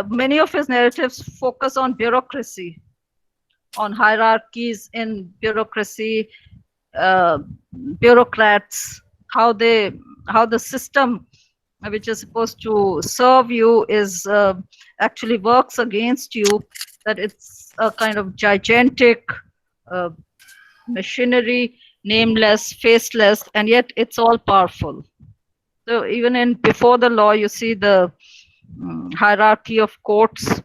many of his narratives focus on bureaucracy, on hierarchies in bureaucracy, bureaucrats, how the system which is supposed to serve you is actually works against you, that it's a kind of gigantic machinery, nameless, faceless, and yet it's all powerful. So even in Before the Law, you see the hierarchy of courts.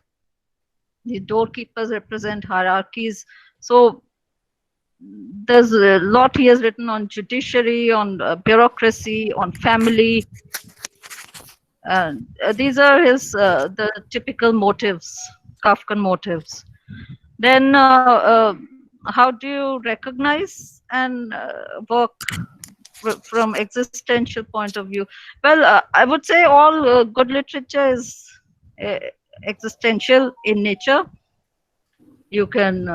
The doorkeepers represent hierarchies. So there's a lot he has written on judiciary, on bureaucracy, on family. And these are his the typical motives, Kafkan motives. Then how do you recognize and work from existential point of view? Well, I would say all good literature is uh, existential in nature. You can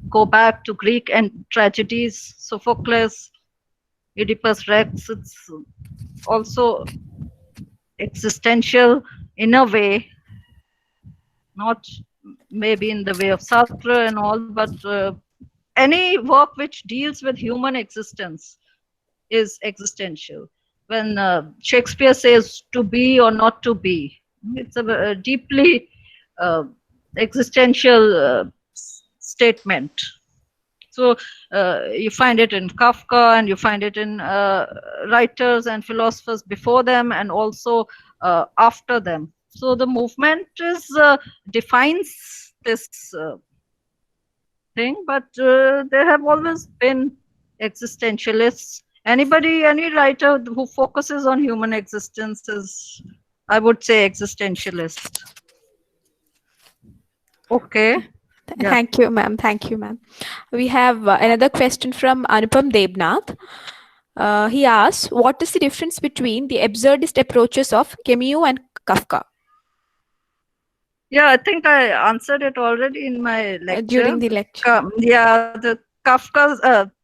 go back to Greek and tragedies, Sophocles, Oedipus Rex. It's also existential in a way, not maybe in the way of Sartre and all, but any work which deals with human existence is existential. When Shakespeare says to be or not to be, it's a deeply existential statement. So you find it in Kafka, and you find it in writers and philosophers before them, and also after them. So the movement is defines this thing, but there have always been existentialists. Any writer who focuses on human existence is, I would say, existentialist. Okay. Yeah. Thank you, ma'am. Thank you, ma'am. We have another question from Anupam Debnath. He asks, what is the difference between the absurdist approaches of Camus and Kafka? Yeah, I think I answered it already in my lecture. During the lecture. Yeah, the Kafka's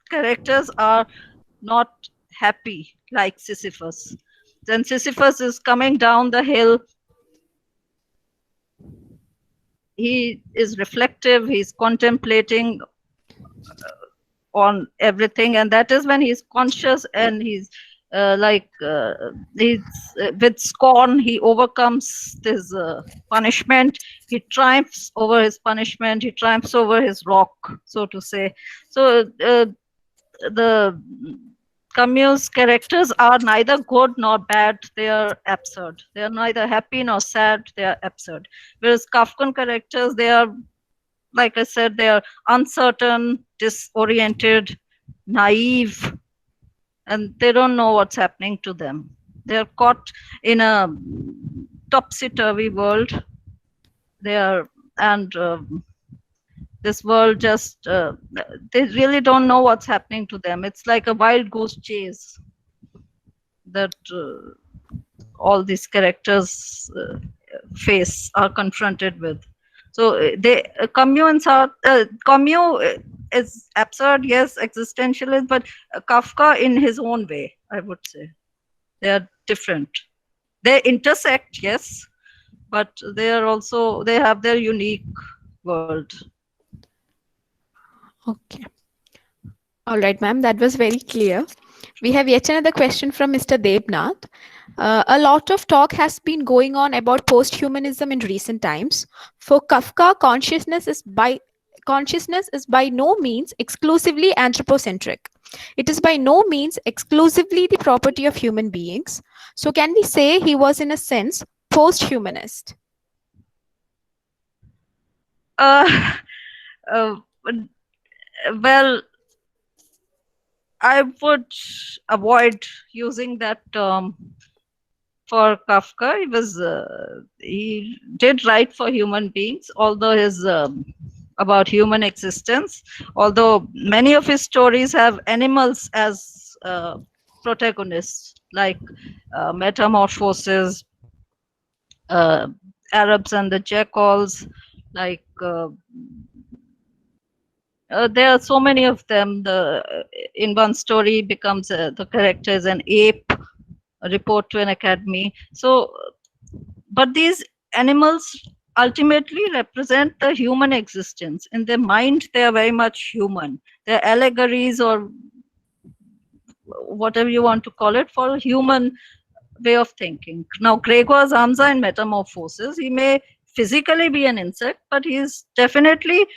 characters are not happy like Sisyphus. Then Sisyphus is coming down the hill. He is reflective, he's contemplating on everything, and that is when he's conscious, and he's with scorn he overcomes this punishment. He triumphs over his punishment, he triumphs over his rock, so to say. So the Camus characters are neither good nor bad, they are absurd. They are neither happy nor sad, they are absurd. Whereas Kafkan characters, they are, like I said, they are uncertain, disoriented, naive, and they don't know what's happening to them. They are caught in a topsy-turvy world. They are, and this world just, they really don't know what's happening to them. It's like a wild goose chase that all these characters are confronted with. So Camus is absurd, yes, existentialist, but Kafka in his own way, I would say. They are different. They intersect, yes, but they have their unique world. Okay. All right, ma'am, that was very clear. We have yet another question from Mr. Debnath. A lot of talk has been going on about post-humanism in recent times. For Kafka, consciousness is by no means exclusively anthropocentric. It is by no means exclusively the property of human beings. So can we say he was, in a sense, post-humanist? Well, I would avoid using that term for Kafka. He did write for human beings, although his about human existence. Although many of his stories have animals as protagonists, like Metamorphosis, Arabs and the Jackals, like. There are so many of them. In one story becomes the character is an ape, a report to an academy. So, but these animals ultimately represent the human existence. In their mind, they are very much human. They're allegories, or whatever you want to call it, for a human way of thinking. Now, Gregor Samsa in Metamorphosis, he may physically be an insect, but he's definitely,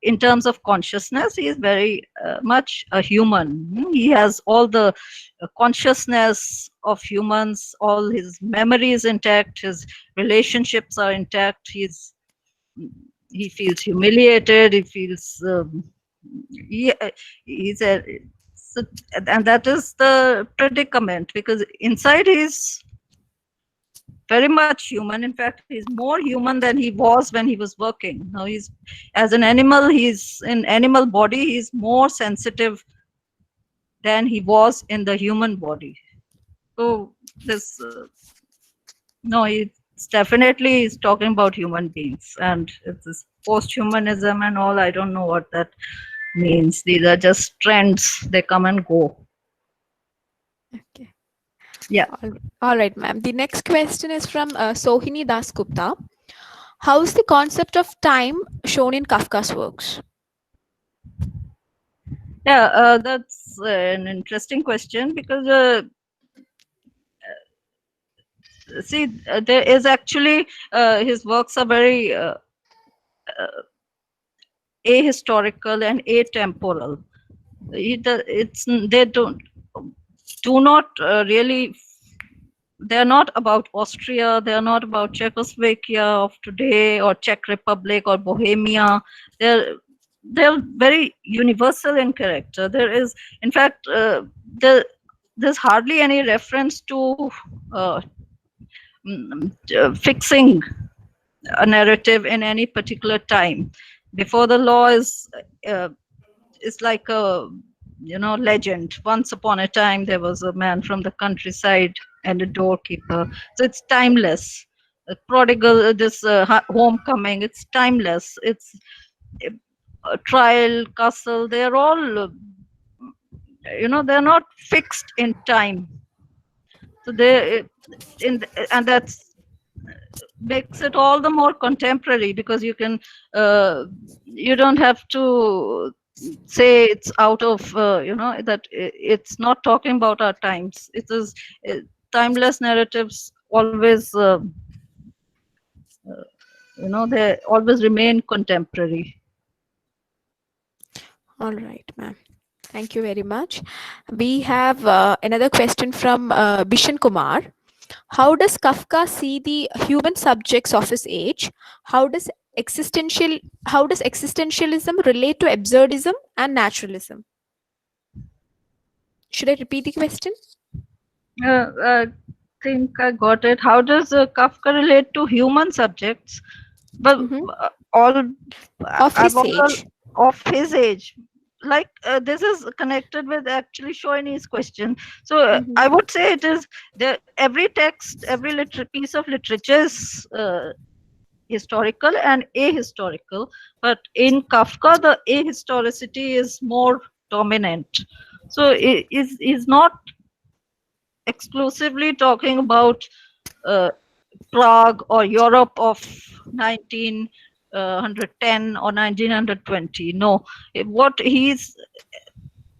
in terms of consciousness, he is very much a human. He has all the consciousness of humans, all his memories intact, his relationships are intact. He feels humiliated. He feels he, he's a so, and that is the predicament, because inside he's very much human. In fact, he's more human than he was when he was working. Now he's, as an animal, he's in animal body, he's more sensitive than he was in the human body. So this no, it's definitely he's talking about human beings, and it's this post-humanism and all. I don't know what that means. These are just trends, they come and go. Okay. Yeah. All right, ma'am. The next question is from Sohini Das Gupta. How is the concept of time shown in Kafka's works? Yeah, that's an interesting question, because see, there is actually his works are very ahistorical and atemporal. It's they do not really, they are not about Austria, they are not about Czechoslovakia of today, or Czech Republic, or Bohemia. They're very universal in character. There is, in fact, there's hardly any reference to fixing a narrative in any particular time. Before the law is like a, legend. Once upon a time there was a man from the countryside and a doorkeeper. So it's timeless. Prodigal, this homecoming, it's timeless. It's trial, castle, they're all they're not fixed in time. So they and that's makes it all the more contemporary, because you can you don't have to say it's out of that it's not talking about our times. It is timeless narratives always they always remain contemporary. All right, ma'am. Thank you very much. We have another question from Bishan Kumar. How does Kafka see the human subjects of his age? How does existentialism relate to absurdism and naturalism? Should I repeat the question? I think I got it. How does Kafka relate to human subjects? Well, all Of his age. of his age. Like this is connected with actually Shoini's question. So I would say it is every text, every piece of literature is historical and ahistorical, but in Kafka the ahistoricity is more dominant. So it is not exclusively talking about Prague or Europe of 1910 or 1920. No, what he's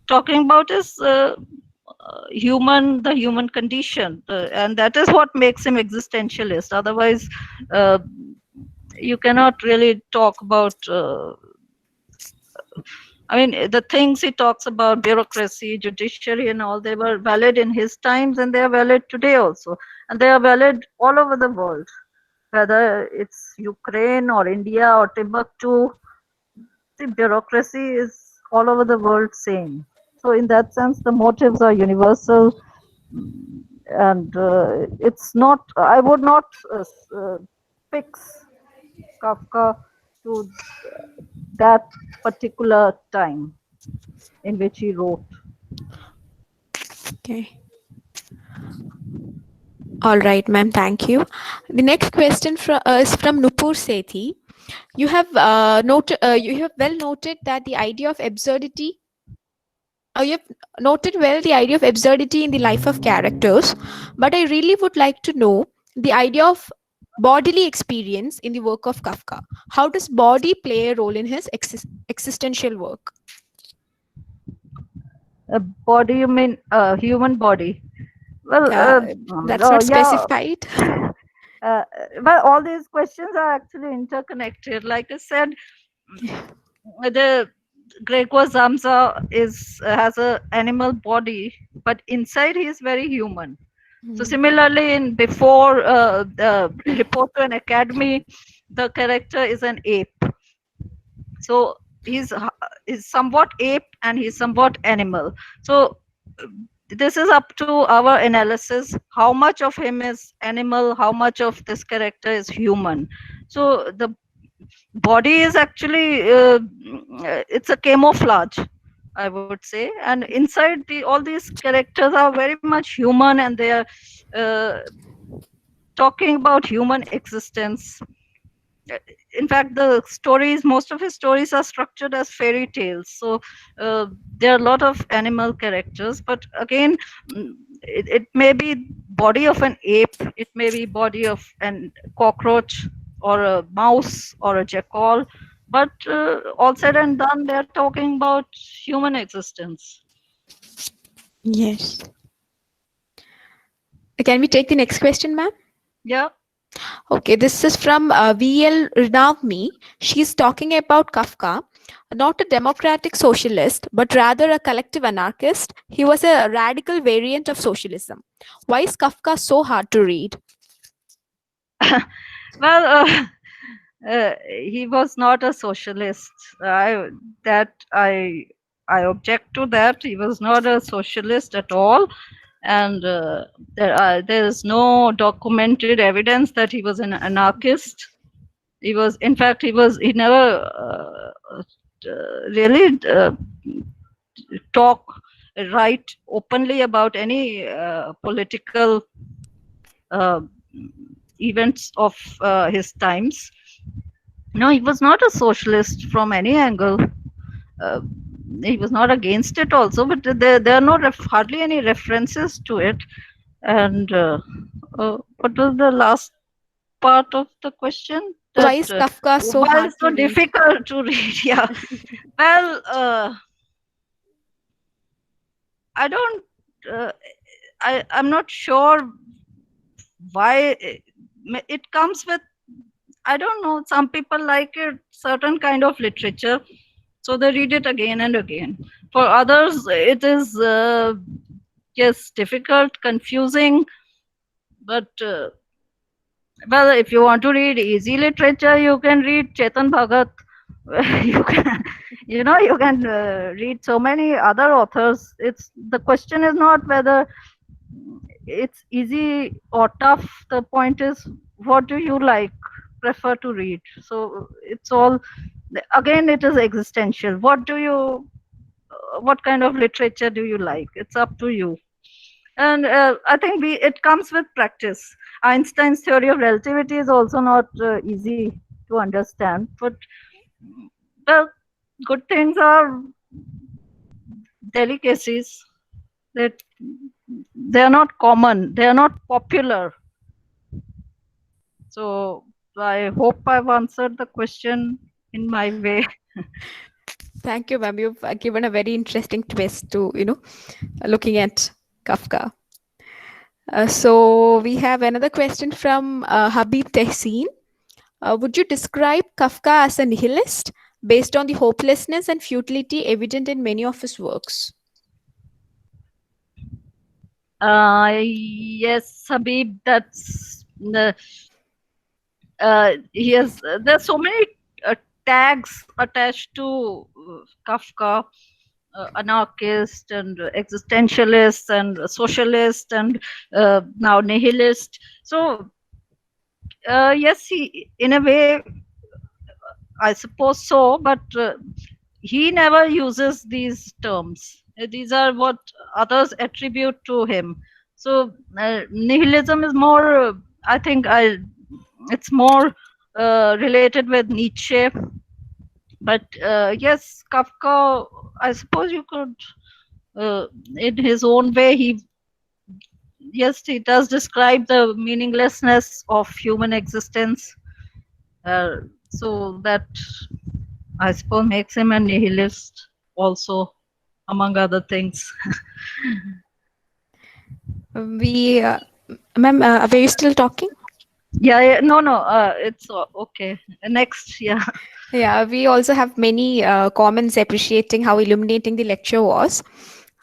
talking about is the human condition, and that is what makes him existentialist. Otherwise, you cannot really talk about. I mean, the things he talks about, bureaucracy, judiciary, and all, they were valid in his times, and they are valid today also, and they are valid all over the world, whether it's Ukraine or India or Timbuktu. The bureaucracy is all over the world same. So in that sense, the motives are universal, and it's not. I would not fix Kafka to that particular time in which he wrote. Okay. All right, ma'am. Thank you. The next question is from Nupur Sethi. You have you have well noted that the idea of absurdity. You have noted well the idea of absurdity in the life of characters, but I really would like to know the idea of bodily experience in the work of Kafka. How does body play a role in his existential work? A body, you mean human body? Well, that's not specified. uh, well, all these questions are actually interconnected. Like I said, the Gregor Zamza is has a animal body, but inside he is very human. So similarly, in before the report to an academy, the character is an ape. So he's somewhat ape and he's somewhat animal. So this is up to our analysis. How much of him is animal? How much of this character is human? So the body is actually it's a camouflage, I would say, and inside all these characters are very much human, and they are uh, talking about human existence. Uh, in fact, the stories, most of his stories are structured as fairy tales. So there are a lot of animal characters, but again, it may be body of an ape, it may be body of an cockroach or a mouse or a jackal, but all said and done, they're talking about human existence. Yes. Can we take the next question, ma'am? Yeah. Okay, this is from VL Rinavmi. She's talking about Kafka, not a democratic socialist, but rather a collective anarchist. He was a radical variant of socialism. Why is Kafka so hard to read? Well, he was not a socialist. I object to that. He was not a socialist at all, and there is no documented evidence that he was an anarchist. He was, in fact, he never really talk write openly about any political uh, events of his times. No, he was not a socialist from any angle. Uh, he was not against it also, but there are no hardly any references to it. And what was the last part of the question? Why That is Kafka so why hard it's so to read? difficult to read? Yeah. Well, I don't. I'm not sure why it comes with. I don't know. Some people like it, certain kind of literature, so they read it again and again. For others, it is yes, difficult, confusing. But well, if you want to read easy literature, you can read Chetan Bhagat. You can, you can read so many other authors. It's the question is not whether it's easy or tough. The point is, what do you like, prefer to read? So it's all, again, it is existential. What kind of literature do you like? It's up to you. And I think it comes with practice. Einstein's theory of relativity is also not easy to understand, but the good things are delicacies that they are not common, they are not popular. So I hope I've answered the question in my way. Thank you, ma'am. You've given a very interesting twist to, looking at Kafka. So we have another question from Habib Tehseen. Would you describe Kafka as a nihilist based on the hopelessness and futility evident in many of his works? Yes, Habib, that's he has. There's so many tags attached to Kafka, anarchist and existentialist and socialist and now nihilist. So yes, he, in a way, I suppose so, but he never uses these terms. These are what others attribute to him. So nihilism is more, I think, it's more related with Nietzsche. But yes, Kafka, I suppose you could, in his own way, yes, he does describe the meaninglessness of human existence. So that, I suppose, makes him a nihilist also, among other things. Ma'am, were you still talking? Yeah, no, no, it's okay. Next, yeah. Yeah, we also have many comments appreciating how illuminating the lecture was.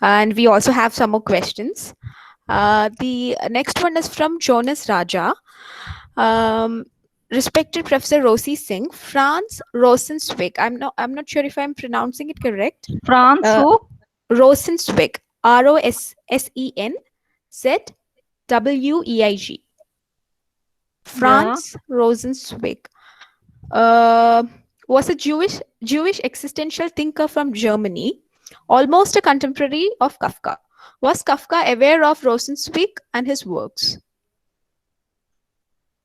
And we also have some more questions. The next one is from Jonas Raja. Um, Respected Professor Rosy Singh, Franz Rosenzweig. I'm not sure if I'm pronouncing it correct. France, Uh, who? Rosenzweig. Rosenzweig. Yeah. Franz Rosenzweig uh, was a Jewish existential thinker from Germany, almost a contemporary of Kafka. Was Kafka aware of Rosenzweig and his works?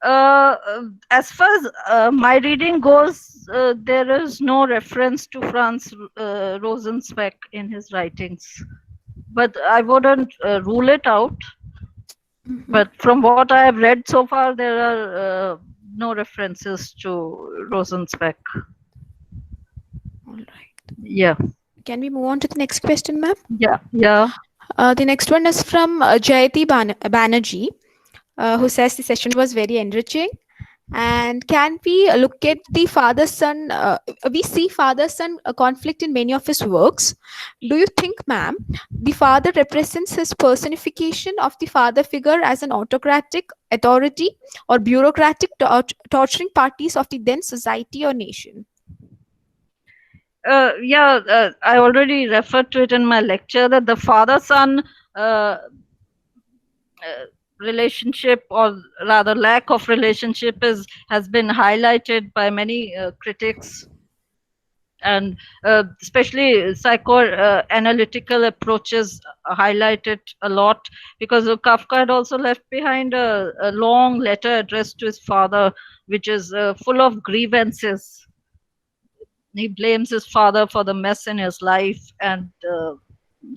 As far as my reading goes, there is no reference to Franz Rosenzweig in his writings, but I wouldn't rule it out. Mhm. But from what I have read so far, there are no references to Rosenzweig. All right. Yeah, Can we move on to the next question, ma'am? yeah, yeah. The next one is from Jayati Banerjee, who says the session was very enriching. And can we look at the father son? We see father son conflict in many of his works. Do you think, ma'am, the father represents his personification of the father figure as an autocratic authority or bureaucratic torturing parties of the then society or nation? Yeah, I already referred to it in my lecture that the father-son relationship, or rather lack of relationship, has been highlighted by many critics, and especially psychoanalytical approaches highlight it a lot, because Kafka had also left behind a long letter addressed to his father, which is full of grievances. He blames his father for the mess in his life, and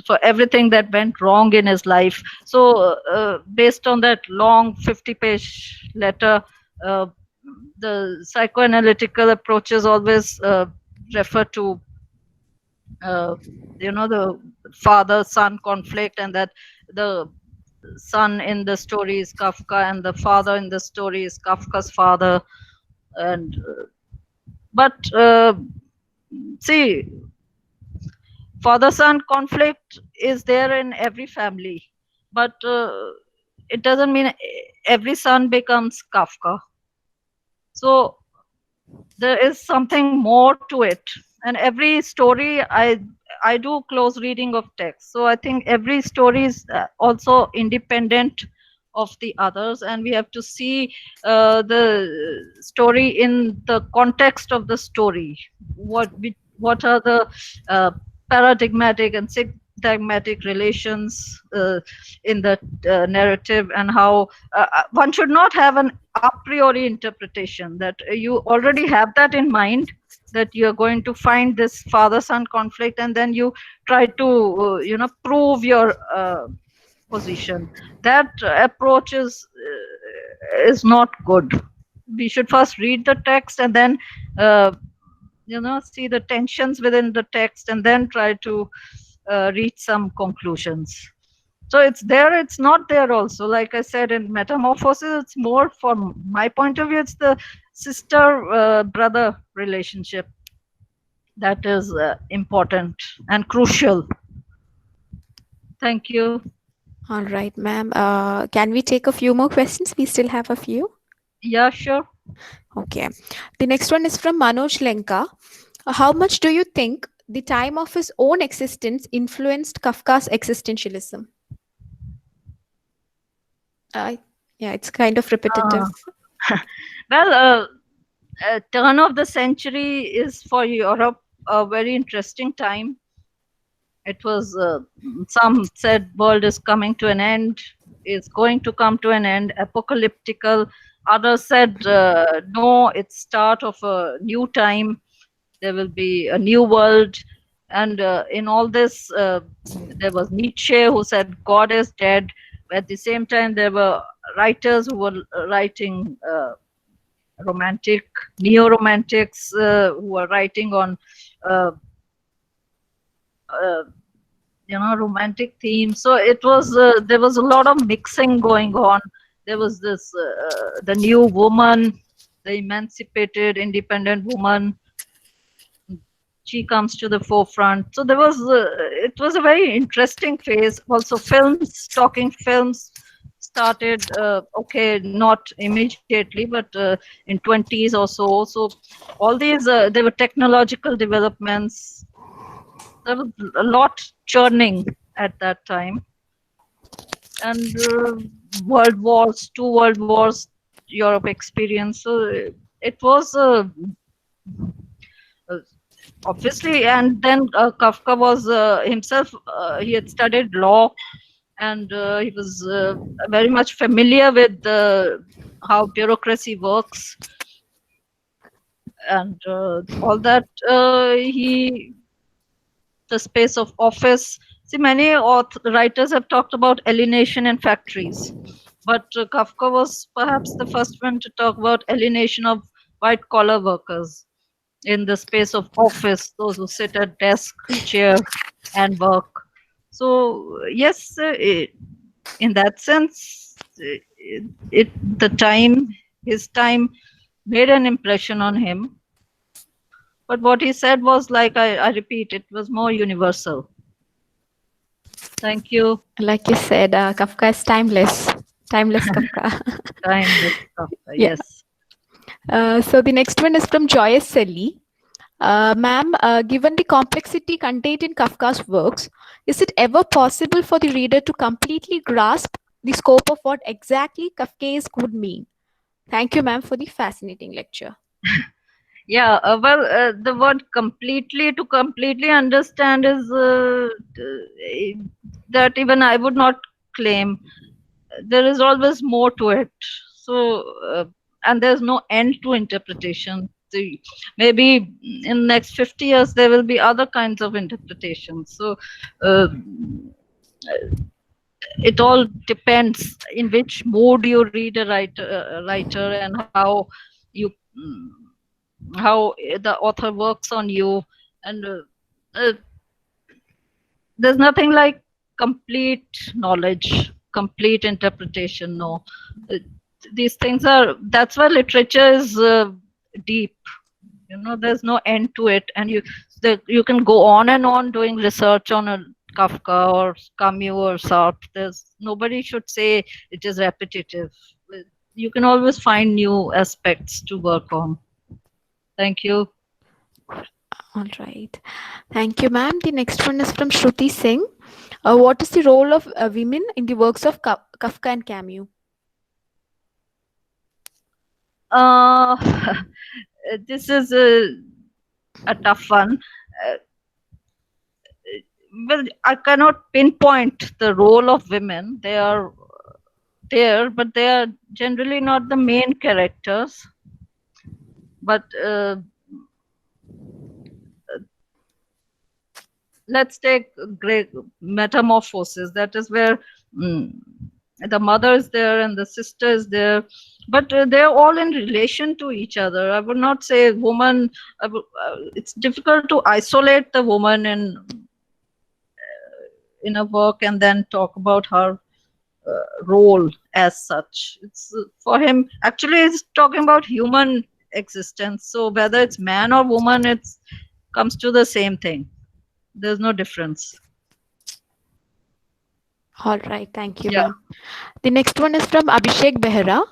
for everything that went wrong in his life. So, based on that long 50-page letter, uh, the psychoanalytical approaches always refer to, uh, the father-son conflict, and that the son in the story is Kafka, and the father in the story is Kafka's father. And but see, father-son conflict is there in every family, but it doesn't mean every son becomes Kafka. So there is something more to it, and every story, I do close reading of text, so I think every story is also independent of the others, and we have to see the story in the context of the story. What are the uh, paradigmatic and syntagmatic relations in the narrative, and how one should not have an a priori interpretation that you already have that in mind, that you're going to find this father son conflict, and then you try to prove your position. That approach is not good. We should first read the text, and then see the tensions within the text, and then try to reach some conclusions. So it's there, it's not there also. Like I said, in Metamorphosis, it's more, from my point of view, it's the sister brother relationship that is important and crucial. Thank you. All right, ma'am. Can we take a few more questions? We still have a few. Yeah, sure. Okay. The next one is from Manoj Lenka. How much do you think the time of his own existence influenced Kafka's existentialism? Uh, yeah, it's kind of repetitive. Well, turn of the century is for Europe a very interesting time. It was, some said world is coming to an end, is going to come to an end, apocalyptical. Others said, no, it's start of a new time. There will be a new world. And in all this, there was Nietzsche, who said God is dead. At the same time, there were writers who were writing romantic, neo-romantics, who were writing on uh, uh, romantic themes. So it was, there was a lot of mixing going on. there was this the new woman, the emancipated, independent woman. She comes to the forefront. So there was it was a very interesting phase. Also, talking films started. Okay, not immediately, but in 20s or so. So all these there were technological developments. There was a lot churning at that time, and world wars, two world wars, Europe experience. So it was uh, obviously, and then Kafka was himself, he had studied law, and he was very much familiar with how bureaucracy works, and all that. He The space of office. See, many writers have talked about alienation in factories, but Kafka was perhaps the first one to talk about alienation of white collar workers in the space of office, those who sit at desk, chair, and work. So yes, in that sense, his time made an impression on him. But what he said was, like I repeat, it was more universal. Thank you. Like you said, Kafka is timeless. Timeless Kafka. Timeless Kafka, Yeah. yes. So the next one is from Joyce Selly. Ma'am, given the complexity contained in Kafka's works, is it ever possible for the reader to completely grasp the scope of what exactly Kafkaesque would mean? Thank you, ma'am, for the fascinating lecture. Yeah, well, the word to completely understand is that even I would not claim. There is always more to it. So, and there's no end to interpretation. Maybe in the next 50 years, there will be other kinds of interpretations. So, uh, it all depends in which mode you read a writer and how you how the author works on you, and uh, there's nothing like complete knowledge, complete interpretation. No. Uh, these things are, that's why literature is deep. There's no end to it, and you can go on and on doing research on a Kafka or Camus or Sartre. Nobody should say it is repetitive. You can always find new aspects to work on. Thank you. All right. Thank you, ma'am. The next one is from Shruti Singh. What is the role of women in the works of Kafka and Camus? This is a tough one. Well, I cannot pinpoint the role of women. They are there, but they are generally not the main characters. But let's take great Metamorphosis. That is where the mother is there and the sister is there, but they're all in relation to each other. I would not say woman. It's difficult to isolate the woman in a work and then talk about her role as such. It's for him, actually, it's talking about human existence. So whether it's man or woman, it comes to the same thing. There's no difference. All right. Thank you, ma'am. The next one is from Abhishek Behra.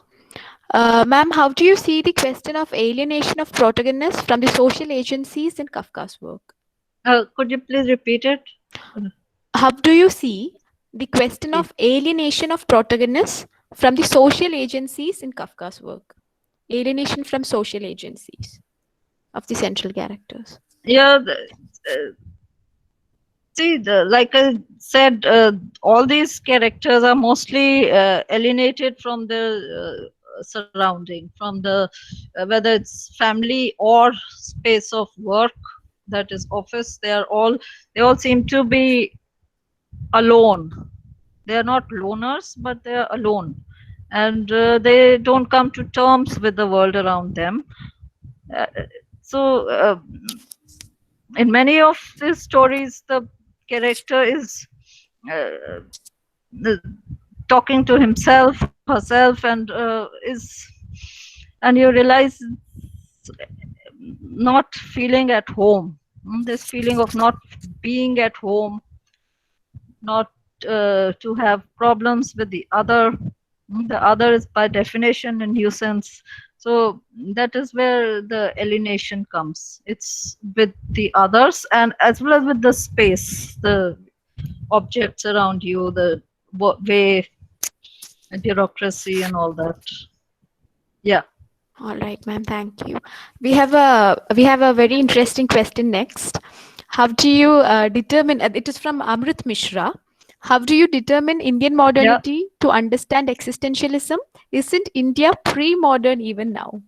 Ma'am, how do you see the question of alienation of protagonists from the social agencies in Kafka's work? Could you please repeat it? How do you see the question of alienation of protagonists from the social agencies in Kafka's work? Alienation from social agencies of the central characters. Yeah. See, like I said, all these characters are mostly alienated from the surrounding, from the whether it's family or space of work, that is office. They all seem to be alone. They are not loners, but they are alone, and they don't come to terms with the world around them. So in many of these stories, the character is talking to himself herself, and and you realize not feeling at home. This feeling of not being at home, not to have problems with the other. The other is by definition a nuisance. So that is where the alienation comes. It's with the others and as well as with the space, the objects around you, the way, bureaucracy, and all that. Yeah. All right, ma'am. Thank you. We have a very interesting question next. How do you determine? It is from Amrit Mishra. How do you determine Indian Yeah. modernity to understand existentialism? Isn't India pre-modern even now?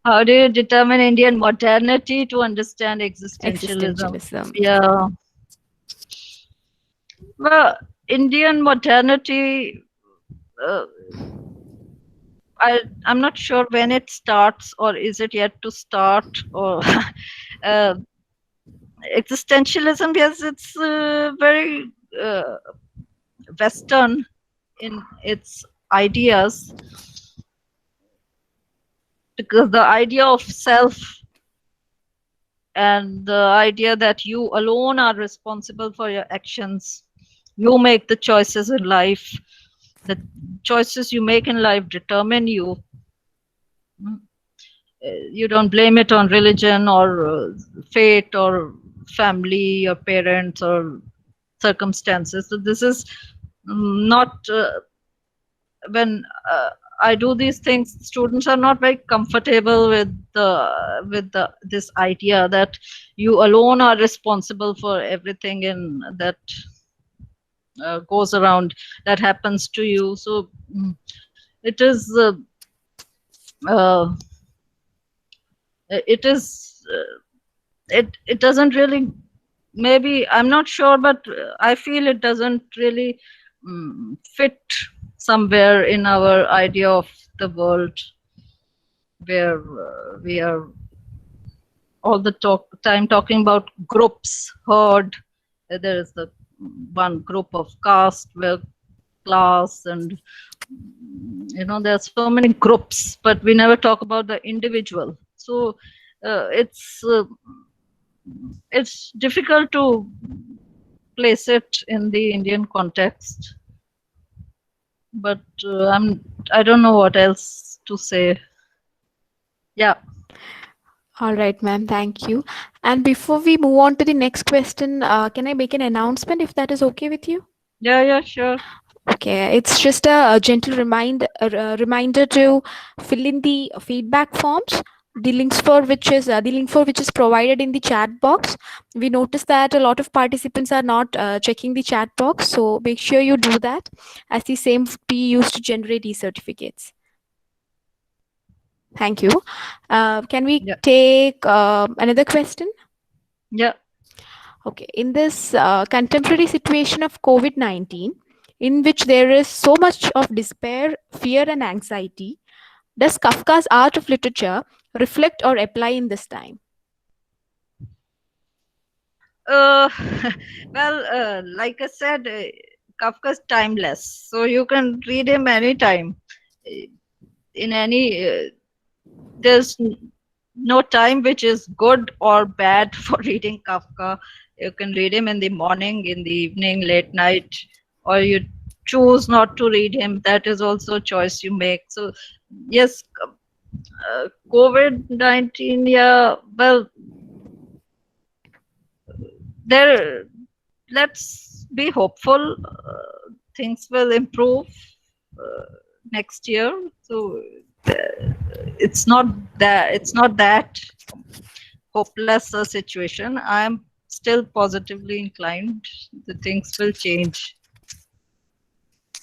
How do you determine Indian modernity to understand existentialism? Existentialism. Yeah. Well, Indian modernity, uh, I'm not sure when it starts, or is it yet to start, or uh, existentialism. Yes, it's very Western in its ideas, because the idea of self and the idea that you alone are responsible for your actions, you make the choices in life, the choices you make in life determine you. You don't blame it on religion or fate or family or parents or circumstances. So this is not when I do these things, students are not very comfortable with the this idea that you alone are responsible for everything in that goes around, that happens to you. So it is uh, it is it doesn't really, maybe I'm not sure, but I feel it doesn't really fit somewhere in our idea of the world, where we are all the time talking about groups, herd. There is the one group of caste, where class, and there are so many groups, but we never talk about the individual. So it's difficult to place it in the Indian context. But I don't know what else to say. Yeah. All right, ma'am. Thank you. And before we move on to the next question, can I make an announcement if that is okay with you? Yeah, sure. Okay, it's just a gentle reminder to fill in the feedback forms. The link for which is provided in the chat box. We noticed that a lot of participants are not checking the chat box, so make sure you do that, as the same would be used to generate e-certificates. Thank you. Can we take another question? Yeah. Okay. In this contemporary situation of COVID-19, in which there is so much of despair, fear, and anxiety, does Kafka's art of literature reflect or apply in this time? Uh, well, like I said, Kafka's timeless, so you can read him anytime. In any, there's no time which is good or bad for reading Kafka. You can read him in the morning, in the evening, late night, or you choose not to read him. That is also a choice you make. So, yes, COVID-19, yeah, well, let's be hopeful. Things will improve next year. So it's not that hopeless a situation. I am still positively inclined. The things will change.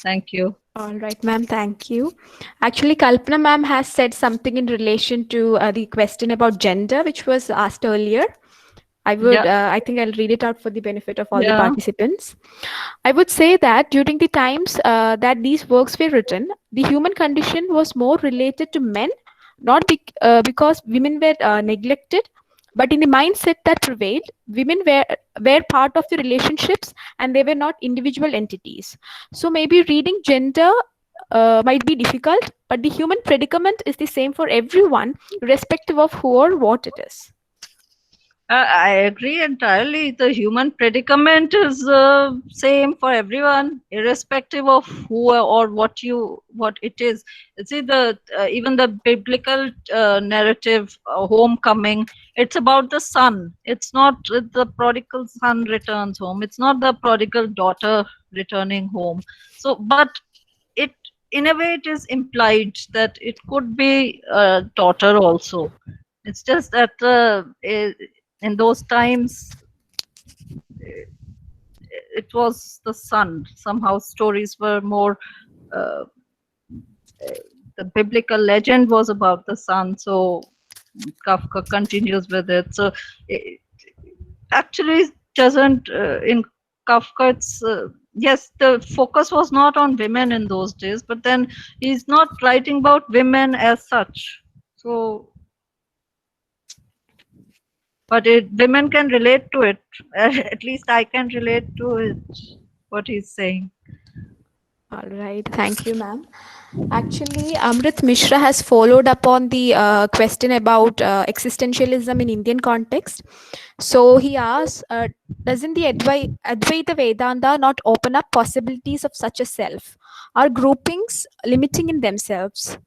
Thank you. All right, ma'am. Thank you. Actually, Kalpana ma'am has said something in relation to the question about gender, which was asked earlier. I think I'll read it out for the benefit of all the participants. I would say that during the times that these works were written, the human condition was more related to men, not because women were neglected, But in the mindset that prevailed, women were part of the relationships and they were not individual entities. So maybe reading gender might be difficult, but the human predicament is the same for everyone, irrespective of who or what it is. I agree entirely. The human predicament is same for everyone, irrespective of who or what it is. See, the even the biblical narrative, homecoming. It's about the son. It's not the prodigal son returns home. It's not the prodigal daughter returning home. So, but it in a way it is implied that it could be a daughter also. It's just that in those times it was the son. Somehow stories were more uh, the biblical legend was about the son, so Kafka continues with it. So it actually doesn't in Kafka it's yes, the focus was not on women in those days, but then he's not writing about women as such. So but women can relate to it. At least I can relate to it, what he's saying. All right, thank you, ma'am. Actually, Amrit Mishra has followed up on the question about existentialism in Indian context. So he asks, doesn't the Advaita Vedanta not open up possibilities of such a self? Are groupings limiting in themselves?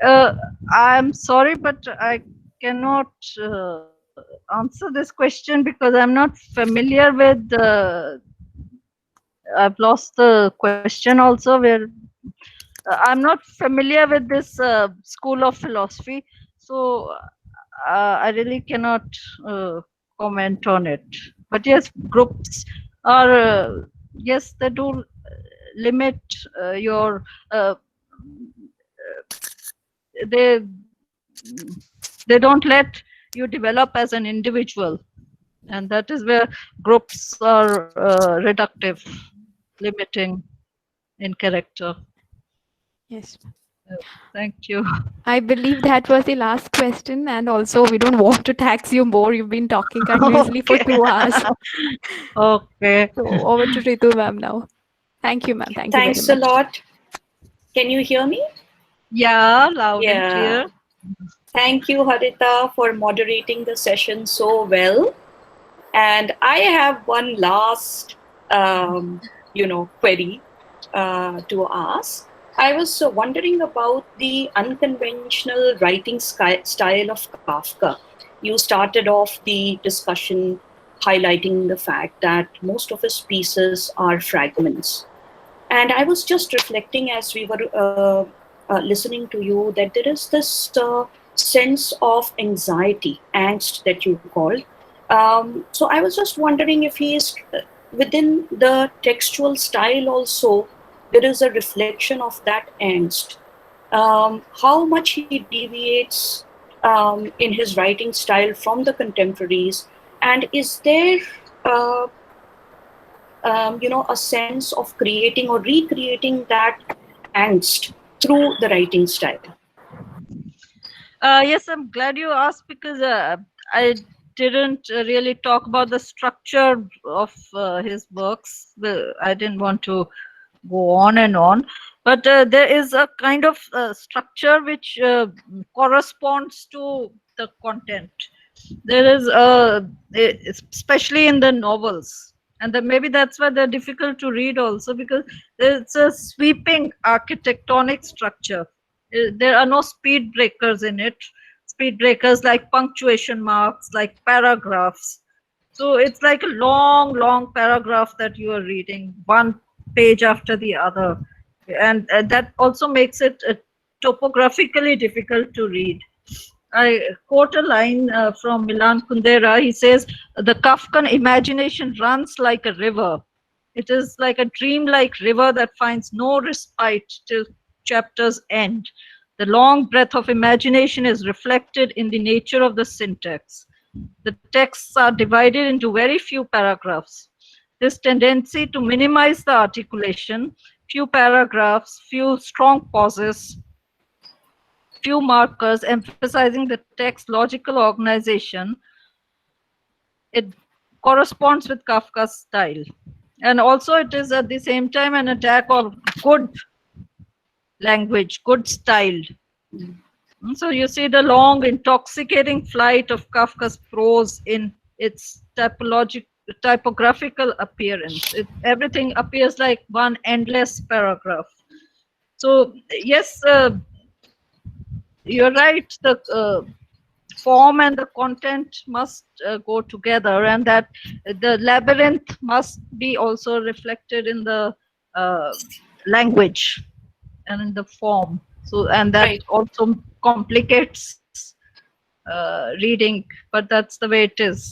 I'm sorry, but I cannot answer this question because I'm not familiar with I've lost the question also where I'm not familiar with this school of philosophy, so I really cannot uh, comment on it. But yes, groups are yes, they do limit your they they don't let you develop as an individual, and that is where groups are reductive, limiting in character. Yes. Thank you. I believe that was the last question, and also we don't want to tax you more. You've been talking continuously for Okay. 2 hours. Okay. So over to Ritu ma'am now. Thank you, ma'am. Thank you very Thanks a much. lot. Can you hear me? Yeah, loud and Yeah. clear. Thank you, Harita, for moderating the session so well. And I have one last, query to ask. I was wondering about the unconventional writing style of Kafka. You started off the discussion highlighting the fact that most of his pieces are fragments. And I was just reflecting as we were listening to you that there is this sense of anxiety, angst that you called. So I was just wondering if he is within the textual style also, there is a reflection of that angst. How much he deviates in his writing style from the contemporaries, and is there a sense of creating or recreating that angst through the writing style? Yes, I'm glad you asked because I didn't really talk about the structure of his works. I didn't want to go on and on, but there is a kind of structure which corresponds to the content. There is especially in the novels, and then maybe that's why they're difficult to read also, because it's a sweeping architectonic structure. There are no speed breakers in it. Speed breakers like punctuation marks, like paragraphs. So it's like a long paragraph that you are reading, one page after the other, and that also makes it topographically difficult to read. I quote a line from Milan Kundera. He says, "The Kafkan imagination runs like a river. It is like a dreamlike river that finds no respite till chapter's end. The long breath of imagination is reflected in the nature of the syntax. The texts are divided into very few paragraphs. This tendency to minimize the articulation, few paragraphs, few strong pauses, few markers emphasizing the text's logical organization. It corresponds with Kafka's style. And also it is at the same time an attack on good language, good style. So you see the long, intoxicating flight of Kafka's prose in its typographical appearance. Everything appears like one endless paragraph. So yes, you're right. The form and the content must go together, and that the labyrinth must be also reflected in the language and in the form. So, and that Right. also complicates reading, but that's the way it is.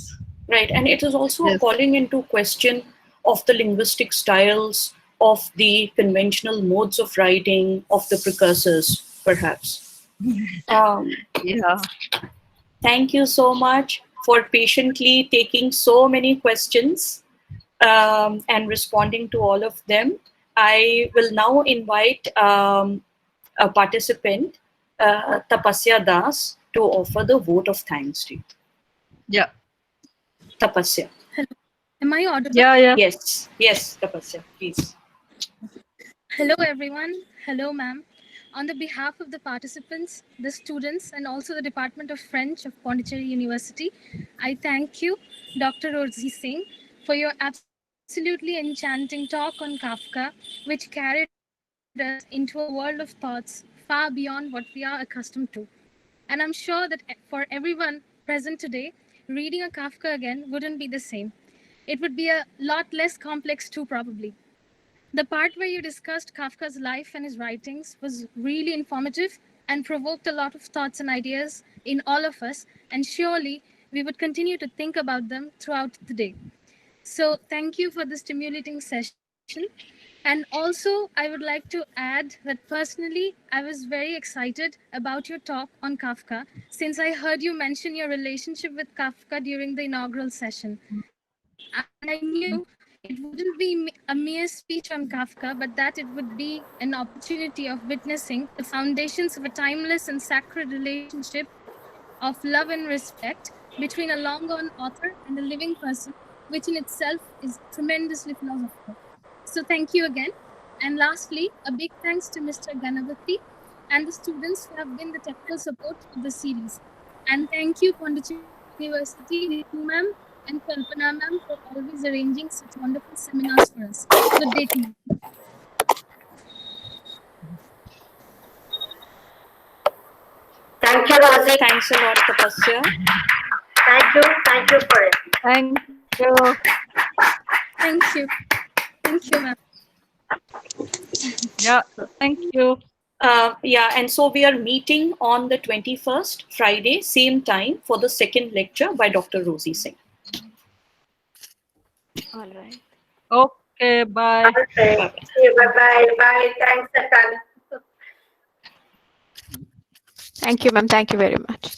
Right, and it is also Yes. calling into question of the linguistic styles, of the conventional modes of writing, of the precursors, perhaps. Yeah. Thank you so much for patiently taking so many questions and responding to all of them. I will now invite a participant, Tapasya Das, to offer the vote of thanks to you. Yeah. Tapasya. Am I audible? Yeah. Yes, Tapasya, please. Hello, everyone. Hello, ma'am. On the behalf of the participants, the students, and also the Department of French of Pondicherry University, I thank you, Dr. Rosy Singh, for your absolutely enchanting talk on Kafka, which carried us into a world of thoughts far beyond what we are accustomed to. And I'm sure that for everyone present today, reading a Kafka again wouldn't be the same. It would be a lot less complex, too, probably. The part where you discussed Kafka's life and his writings was really informative and provoked a lot of thoughts and ideas in all of us, and surely we would continue to think about them throughout the day. So, thank you for the stimulating session. And also, I would like to add that personally, I was very excited about your talk on Kafka since I heard you mention your relationship with Kafka during the inaugural session. And I knew it wouldn't be a mere speech on Kafka, but that it would be an opportunity of witnessing the foundations of a timeless and sacred relationship of love and respect between a long gone author and a living person, which in itself is tremendously philosophical. So, thank you again. And lastly, a big thanks to Mr. Ganavati and the students who have been the technical support of the series. And thank you, Pondicherry University, Ritu ma'am, and Kalpana ma'am for always arranging such wonderful seminars for us. Good day to you. Thank you, Rosy. Thanks a lot, Tapasya. Thank you for it. Thank you. Thank you. Thank you, ma'am. Yeah. Thank you. And so we are meeting on the 21st, Friday, same time for the second lecture by Dr. Rosy Singh. All right. Okay. Bye. Okay. Bye. Bye. Thanks, Akan. Thank you, ma'am. Thank you very much.